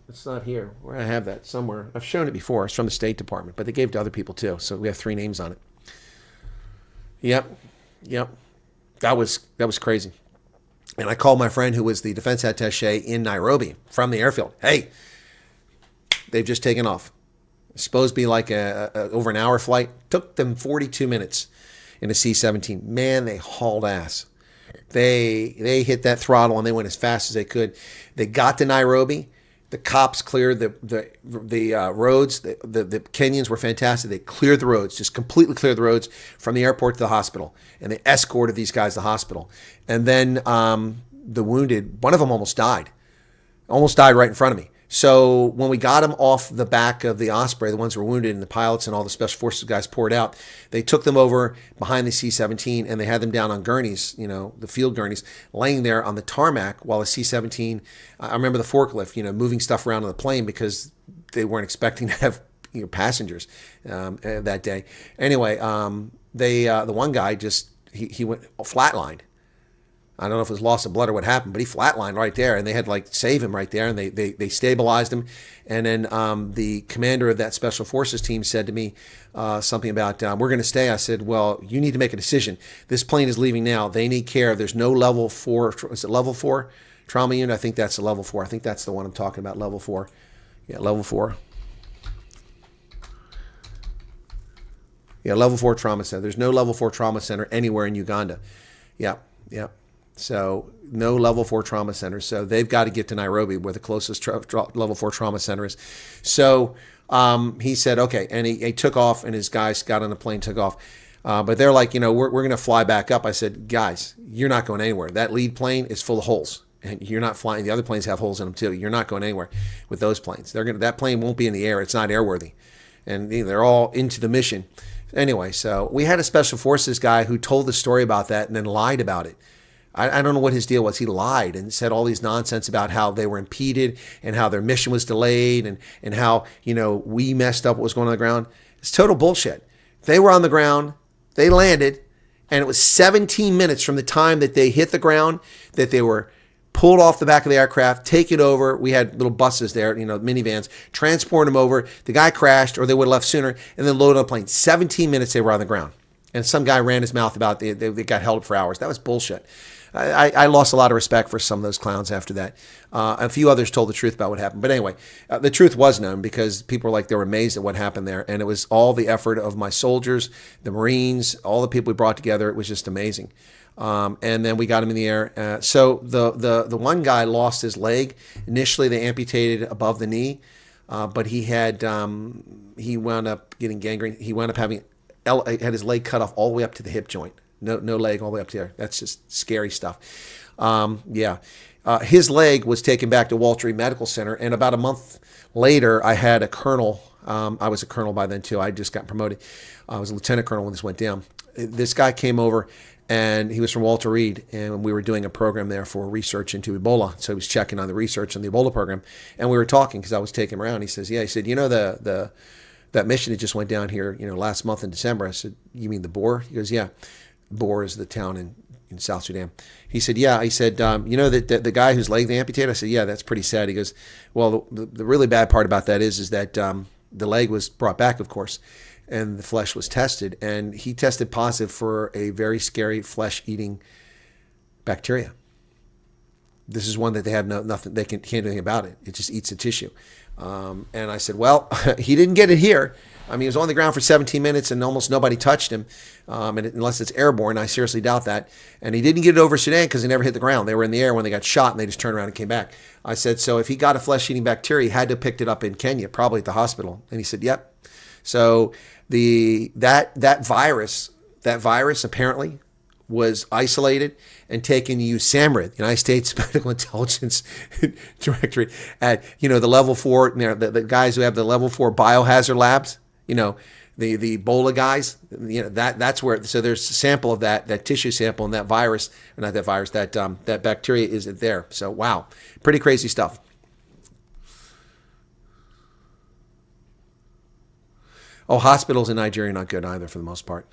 It's not here. Where I have that somewhere. I've shown it before. It's from the State Department, but they gave it to other people too. So we have 3 names on it. Yep. That was crazy. And I called my friend who was the defense attaché in Nairobi from the airfield. Hey, they've just taken off. It's supposed to be like a over an hour flight. Took them 42 minutes in a C-17. Man, they hauled ass. They hit that throttle and they went as fast as they could. They got to Nairobi. The cops cleared the roads. The Kenyans were fantastic. They cleared the roads, just completely cleared the roads from the airport to the hospital. And they escorted these guys to the hospital. And then the wounded, one of them almost died right in front of me. So when we got them off the back of the Osprey, the ones who were wounded and the pilots and all the special forces guys poured out, they took them over behind the C-17 and they had them down on gurneys, the field gurneys, laying there on the tarmac while the C-17, I remember the forklift, moving stuff around on the plane because they weren't expecting to have passengers that day. Anyway, the one guy he went flatlined. I don't know if it was loss of blood or what happened, but he flatlined right there, and they had to save him right there, and they stabilized him. And then the commander of that special forces team said to me something about, we're going to stay. I said, well, you need to make a decision. This plane is leaving now. They need care. There's no level 4. Is it level 4 trauma unit? I think that's a level 4. I think that's the one I'm talking about, level 4. Yeah, level 4. Yeah, level 4 trauma center. There's no level 4 trauma center anywhere in Uganda. Yeah. So no level 4 trauma center. So they've got to get to Nairobi, where the closest level 4 trauma center is. So he said, okay. And he took off, and his guys got on the plane, took off. But they're like, we're going to fly back up. I said, guys, you're not going anywhere. That lead plane is full of holes. And you're not flying. The other planes have holes in them too. You're not going anywhere with those planes. That plane won't be in the air. It's not airworthy. And they're all into the mission. Anyway, so we had a special forces guy who told the story about that and then lied about it. I don't know what his deal was. He lied and said all these nonsense about how they were impeded and how their mission was delayed and how, we messed up what was going on the ground. It's total bullshit. They were on the ground. They landed. And it was 17 minutes from the time that they hit the ground that they were pulled off the back of the aircraft, taken over. We had little buses there, minivans, transport them over. The guy crashed, or they would have left sooner, and then loaded on a plane. 17 minutes they were on the ground. And some guy ran his mouth about they got held up for hours. That was bullshit. I lost a lot of respect for some of those clowns after that. A few others told the truth about what happened. But anyway, the truth was known because people were they were amazed at what happened there. And it was all the effort of my soldiers, the Marines, all the people we brought together. It was just amazing. And then we got him in the air. So the one guy lost his leg. Initially, they amputated above the knee. But he wound up getting gangrene. He wound up had his leg cut off all the way up to the hip joint. No leg all the way up there. That's just scary stuff. His leg was taken back to Walter Reed Medical Center, and about a month later, I had a colonel. I was a colonel by then too. I just got promoted. I was a lieutenant colonel when this went down. This guy came over, and he was from Walter Reed, and we were doing a program there for research into Ebola. So he was checking on the research on the Ebola program, and we were talking because I was taking him around. He says, "Yeah," he said, "The that mission that just went down here, last month in December. I said, you mean the Boer? He goes, yeah. Boer is the town in South Sudan. He said, yeah. He said, that the guy whose leg they amputated? I said, yeah, that's pretty sad. He goes, well, the really bad part about that is that the leg was brought back, of course, and the flesh was tested. And he tested positive for a very scary flesh-eating bacteria. This is one that they have nothing, they can't do anything about it. It just eats the tissue. And I said, well, he didn't get it here. I mean, he was on the ground for 17 minutes and almost nobody touched him, unless it's airborne. I seriously doubt that. And he didn't get it over Sudan because he never hit the ground. They were in the air when they got shot and they just turned around and came back. I said, so if he got a flesh-eating bacteria, he had to have picked it up in Kenya, probably at the hospital. And he said, yep. So that virus apparently was isolated and taken to use SAMRID, United States Medical Intelligence Directorate, at the level 4, the guys who have the level 4 biohazard labs, the Ebola guys, that's where. So there's a sample of that tissue sample, and that virus, or not that virus, that bacteria is there. So wow, pretty crazy stuff. Oh, hospitals in Nigeria are not good either for the most part.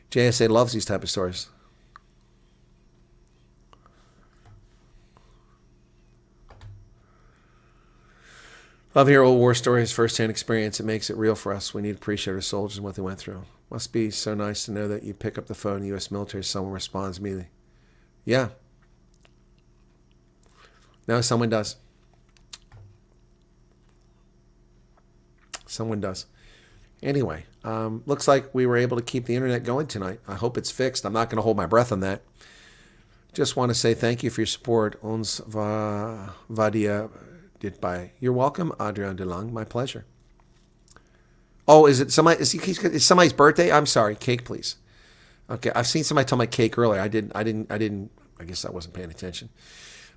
JSA loves these type of stories. Love to hear old war stories, first-hand experience. It makes it real for us. We need to appreciate our soldiers and what they went through. Must be so nice to know that you pick up the phone, U.S. military, someone responds immediately. Yeah. No, someone does. Someone does. Anyway, looks like we were able to keep the internet going tonight. I hope it's fixed. I'm not going to hold my breath on that. Just want to say thank you for your support. Ons Vadia did by. You're welcome, Adrian DeLong. My pleasure. Oh, is it somebody? Is somebody's birthday? I'm sorry. Cake, please. Okay, I've seen somebody tell my cake earlier. I didn't. I guess I wasn't paying attention.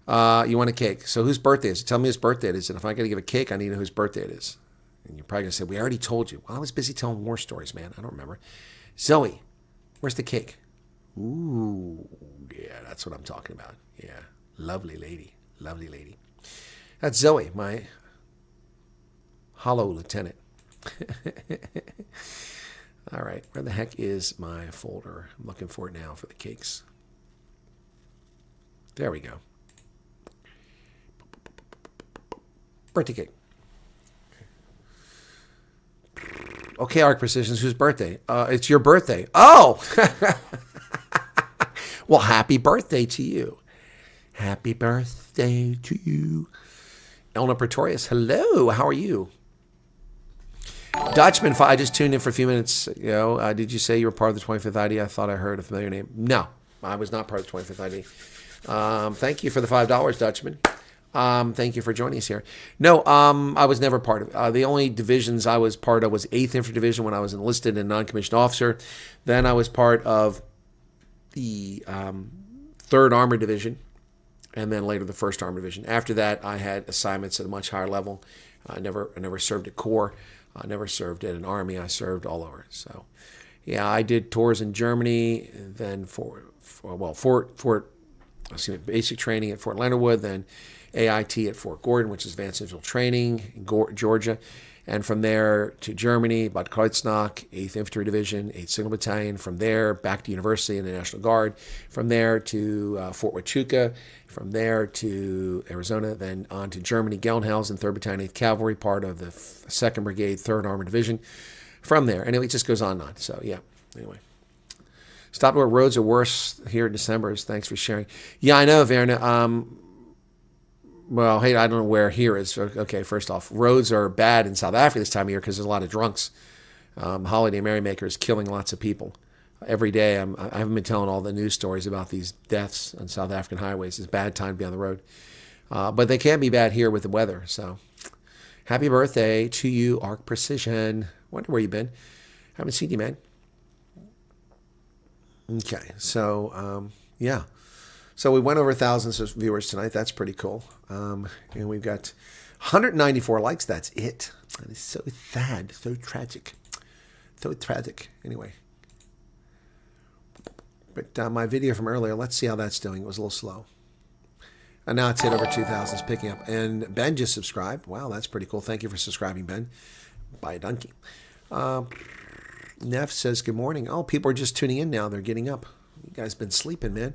You want a cake? So whose birthday is it? Tell me whose birthday it is. And if I got to give a cake, I need to know whose birthday it is. And you're probably going to say, we already told you. Well, I was busy telling war stories, man. I don't remember. Zoe, where's the cake? Ooh, yeah, that's what I'm talking about. Yeah, lovely lady. Lovely lady. That's Zoe, my hollow lieutenant. All right, where the heck is my folder? I'm looking for it now for the cakes. There we go. Birthday cake. Okay, Arc Precisions, whose birthday? It's your birthday. Oh! Well, happy birthday to you. Happy birthday to you. Elna Pretorius, hello, how are you? Dutchman, I just tuned in for a few minutes ago. Did you say you were part of the 25th ID? I thought I heard a familiar name. No, I was not part of the 25th ID. Thank you for the $5, Dutchman. Thank you for joining us here. No, I was never part of it. The only divisions I was part of was 8th Infantry Division when I was enlisted and non-commissioned officer. Then I was part of the 3rd Armored Division, and then later the 1st Armored Division. After that, I had assignments at a much higher level. I never served at Corps. I never served at an army. I served all over. So, yeah, I did tours in Germany, then basic training at Fort Leonard Wood, then AIT at Fort Gordon, which is Advanced Individual Training in Georgia. And from there to Germany, Bad Kreuznach, 8th Infantry Division, 8th Signal Battalion. From there, back to University in the National Guard. From there to Fort Huachuca. From there to Arizona, then on to Germany, Gelnhausen, 3rd Battalion, 8th Cavalry, part of the 2nd Brigade, 3rd Armored Division. From there, and it just goes on and on. So, yeah, anyway. Stopped where roads are worse here in December. Thanks for sharing. Yeah, I know, Verna. Well, hey, I don't know where here is. Okay, first off, roads are bad in South Africa this time of year because there's a lot of drunks. Holiday Merrymakers killing lots of people. Every day, I haven't been telling all the news stories about these deaths on South African highways. It's a bad time to be on the road. But they can be bad here with the weather. So, happy birthday to you, Arc Precision. Wonder where you've been. Haven't seen you, man. Okay, so, yeah. So we went over thousands of viewers tonight. That's pretty cool. And we've got 194 likes. That's it. That is so sad, so tragic. So tragic. Anyway. But my video from earlier, let's see how that's doing. It was a little slow. And now it's hit over 2,000. It's picking up. And Ben just subscribed. Wow, that's pretty cool. Thank you for subscribing, Ben. Bye, donkey. Neff says, good morning. Oh, people are just tuning in now. They're getting up. You guys been sleeping, man.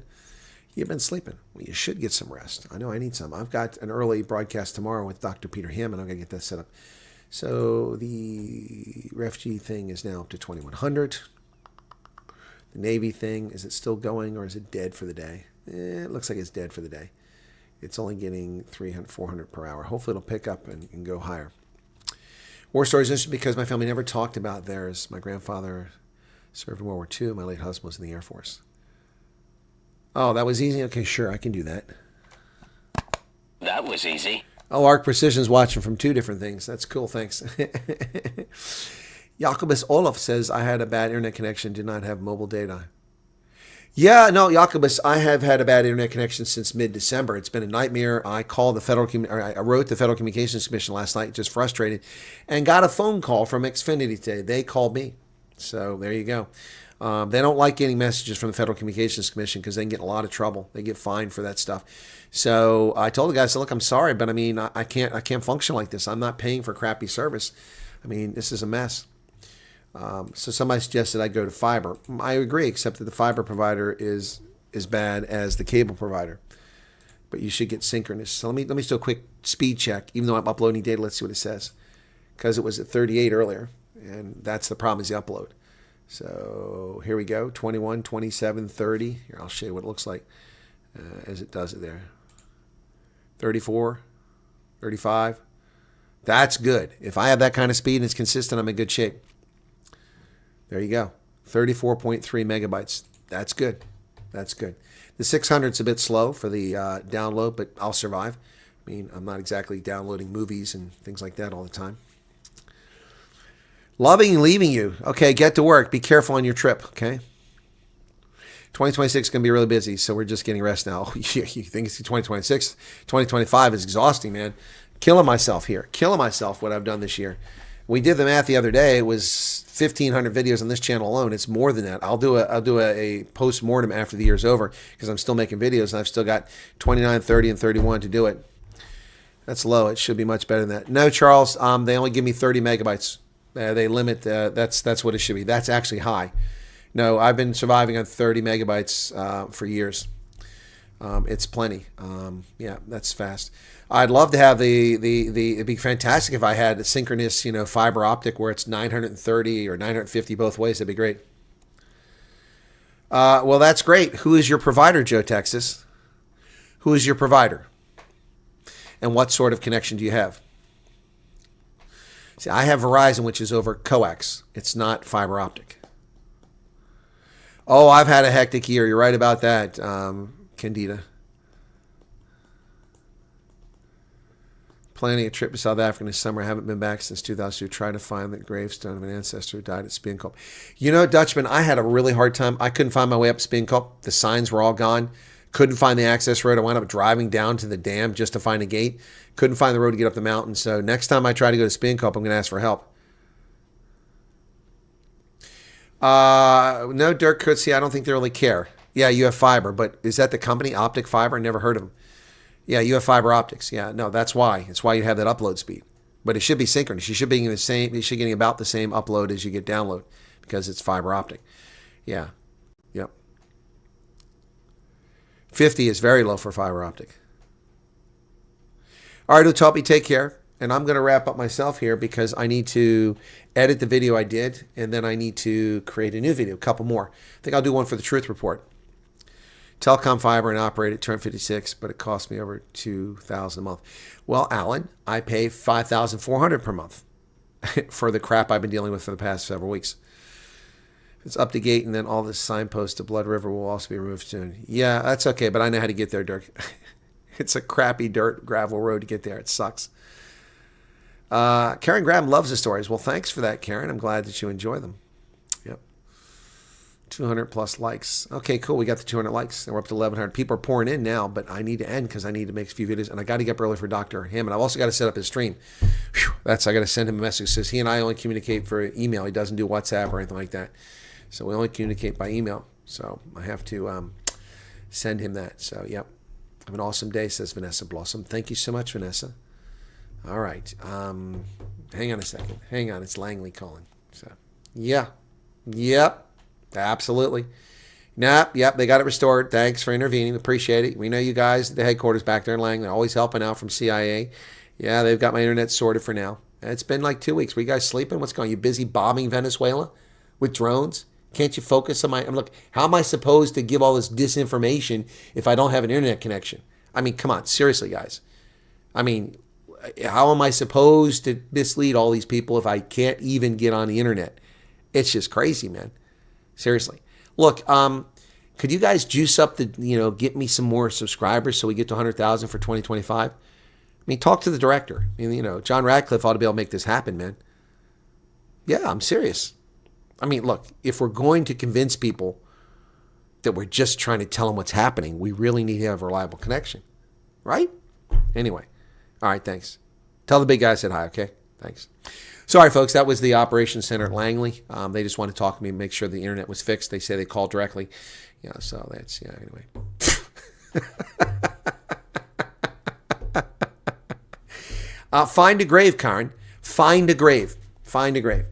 You've been sleeping. Well, you should get some rest. I know I need some. I've got an early broadcast tomorrow with Dr. Peter Hammond. I'm going to get that set up. So the refugee thing is now up to 2,100. The Navy thing, is it still going or is it dead for the day? It looks like it's dead for the day. It's only getting 300, 400 per hour. Hopefully it'll pick up and go higher. War stories is interesting because my family never talked about theirs. My grandfather served in World War II. My late husband was in the Air Force. Oh, that was easy? Okay, sure, I can do that. That was easy. Oh, Arc Precision's watching from 2 different things. That's cool, thanks. Jacobus Olaf says, I had a bad internet connection, did not have mobile data. Yeah, no, Jacobus, I have had a bad internet connection since mid-December. It's been a nightmare. I wrote the Federal Communications Commission last night, just frustrated, and got a phone call from Xfinity today. They called me. So there you go. They don't like getting messages from the Federal Communications Commission because they can get in a lot of trouble. They get fined for that stuff. So I told the guy, I said, look, I'm sorry, but I mean, I can't function like this. I'm not paying for crappy service. I mean, this is a mess. So somebody suggested I go to fiber. I agree, except that the fiber provider is as bad as the cable provider. But you should get synchronous. So let me do a quick speed check. Even though I'm uploading data, let's see what it says. Because it was at 38 earlier, and that's the problem is the upload. So here we go, 21, 27, 30. Here, I'll show you what it looks like as it does it there. 34, 35. That's good. If I have that kind of speed and it's consistent, I'm in good shape. There you go. 34.3 megabytes. That's good. That's good. The 600's a bit slow for the download, but I'll survive. I mean, I'm not exactly downloading movies and things like that all the time. Loving and leaving you. Okay, get to work. Be careful on your trip, okay? 2026 is going to be really busy, so we're just getting rest now. You think it's 2026? 2025 is exhausting, man. Killing myself here. Killing myself what I've done this year. We did the math the other day. It was 1,500 videos on this channel alone. It's more than that. I'll do a post-mortem after the year's over because I'm still making videos and I've still got 29, 30, and 31 to do it. That's low. It should be much better than that. No, Charles, they only give me 30 megabytes. They limit, that's what it should be. That's actually high. No, I've been surviving on 30 megabytes for years. It's plenty. Yeah, that's fast. I'd love to have it'd be fantastic if I had a synchronous, fiber optic where it's 930 or 950 both ways. That'd be great. Well, that's great. Who is your provider, Joe Texas? Who is your provider? And what sort of connection do you have? See, I have Verizon, which is over coax. It's not fiber optic. Oh, I've had a hectic year. You're right about that, Candida. Planning a trip to South Africa this summer. I haven't been back since 2002. Trying to find the gravestone of an ancestor who died at Speenkop. Dutchman, I had a really hard time. I couldn't find my way up Speenkop. The signs were all gone. Couldn't find the access road. I wound up driving down to the dam just to find a gate. Couldn't find the road to get up the mountain. So next time I try to go to Speenkop, I'm going to ask for help. No, Dirk Kutzy, I don't think they really care. Yeah, you have fiber, but is that the company, Optic Fiber? Never heard of them. Yeah, you have fiber optics. Yeah, no, that's why. It's why you have that upload speed. But it should be synchronous. You should be getting about the same upload as you get download because it's fiber optic. Yeah. Yep. 50 is very low for fiber optic. All right, Utopi, take care. And I'm going to wrap up myself here because I need to edit the video I did, and then I need to create a new video, a couple more. I think I'll do one for the Truth Report. Telecom fiber and operate at turn 56, but it costs me over $2,000 a month. Well, Alan, I pay $5,400 per month for the crap I've been dealing with for the past several weeks. It's up to gate, and then all this signpost to Blood River will also be removed soon. Yeah, that's okay, but I know how to get there, Dirk. It's a crappy dirt gravel road to get there. It sucks. Karen Graham loves the stories. Well, thanks for that, Karen. I'm glad that you enjoy them. Yep. 200 plus likes. Okay, cool. We got the 200 likes. And we're up to 1,100. People are pouring in now, but I need to end because I need to make a few videos. And I got to get up early for Dr. Hammond. I've also got to set up his stream. Whew, I got to send him a message. It says he and I only communicate for email. He doesn't do WhatsApp or anything like that. So we only communicate by email. So I have to send him that. So, yep. Have an awesome day, says Vanessa Blossom. Thank you so much, Vanessa. All right. Hang on a second. Hang on. It's Langley calling. So, yeah. Yep. Absolutely. Yep. They got it restored. Thanks for intervening. Appreciate it. We know you guys at the headquarters back there in Langley. They're always helping out from CIA. Yeah, they've got my internet sorted for now. It's been like 2 weeks. Were you guys sleeping? What's going on? You busy bombing Venezuela with drones? Can't you focus on look, how am I supposed to give all this disinformation if I don't have an internet connection? I mean, come on. Seriously, guys. I mean, how am I supposed to mislead all these people if I can't even get on the internet? It's just crazy, man. Seriously. Look, could you guys juice up get me some more subscribers so we get to 100,000 for 2025? I mean, talk to the director. I mean, John Radcliffe ought to be able to make this happen, man. Yeah, I'm serious. I mean, look, if we're going to convince people that we're just trying to tell them what's happening, we really need to have a reliable connection, right? Anyway, all right, thanks. Tell the big guy I said hi, okay? Thanks. Sorry, folks, that was the operations center at Langley. They just wanted to talk to me and make sure the internet was fixed. They say they called directly. Yeah, so that's, anyway. Find a grave, Karen. Find a grave. Find a grave.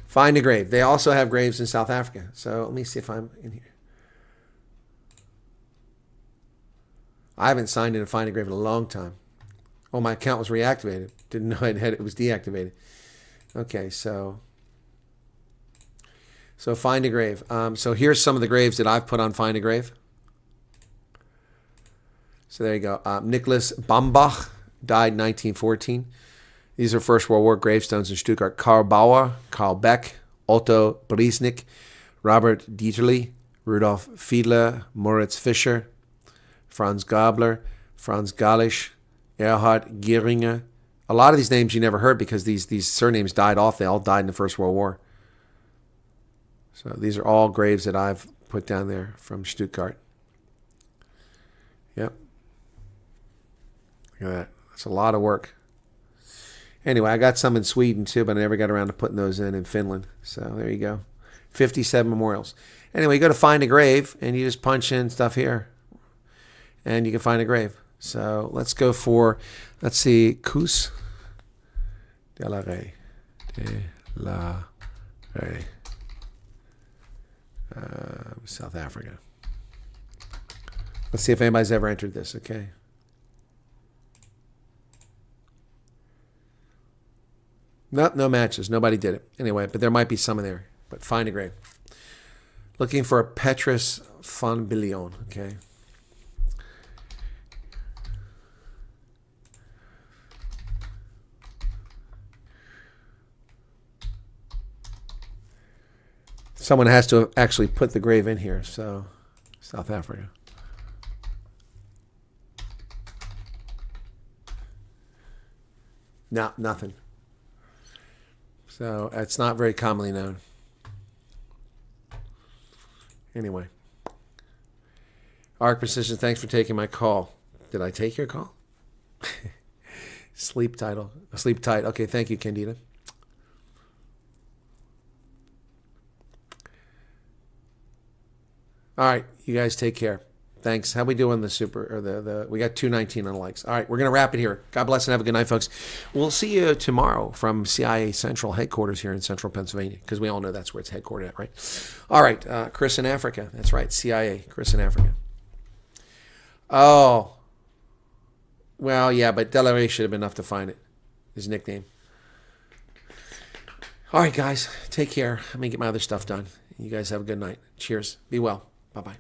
Find a grave. They also have graves in South Africa. So let me see if I'm in here. I haven't signed in to find a grave in a long time. Oh, my account was reactivated. Didn't know it was deactivated. Okay, so find a grave. So here's some of the graves that I've put on Find a Grave. So there you go. Nicholas Bambach died in 1914. These are First World War gravestones in Stuttgart. Karl Bauer, Karl Beck, Otto Briesnik, Robert Dieterle, Rudolf Fiedler, Moritz Fischer, Franz Gabler, Franz Gallisch, Erhard Geringer. A lot of these names you never heard because these surnames died off. They all died in the First World War. So these are all graves that I've put down there from Stuttgart. Yep. Look at that. That's a lot of work. Anyway, I got some in Sweden too, but I never got around to putting those in Finland. So there you go. 57 memorials. Anyway, you go to Find a Grave and you just punch in stuff here. And you can find a grave. So let's go for, let's see, Kus de la Rey. De la Rey. South Africa. Let's see if anybody's ever entered this, okay? Nope, no matches. Nobody did it. Anyway, but there might be some in there. But Find a Grave. Looking for a Petrus von Billion, okay? Someone has to actually put the grave in here. So, South Africa. No, nothing. So, it's not very commonly known. Anyway. Arc Precision, thanks for taking my call. Did I take your call? Sleep tight. Okay, thank you, Candida. All right, you guys take care. Thanks. How we doing we got 219 on the likes. All right, we're going to wrap it here. God bless and have a good night, folks. We'll see you tomorrow from CIA Central Headquarters here in Central Pennsylvania, because we all know that's where it's headquartered at, right? All right, Chris in Africa. That's right, CIA, Chris in Africa. Oh. Well, yeah, but Delaware should have been enough to find it, his nickname. All right, guys, take care. I'm going to get my other stuff done. You guys have a good night. Cheers. Be well. Bye-bye.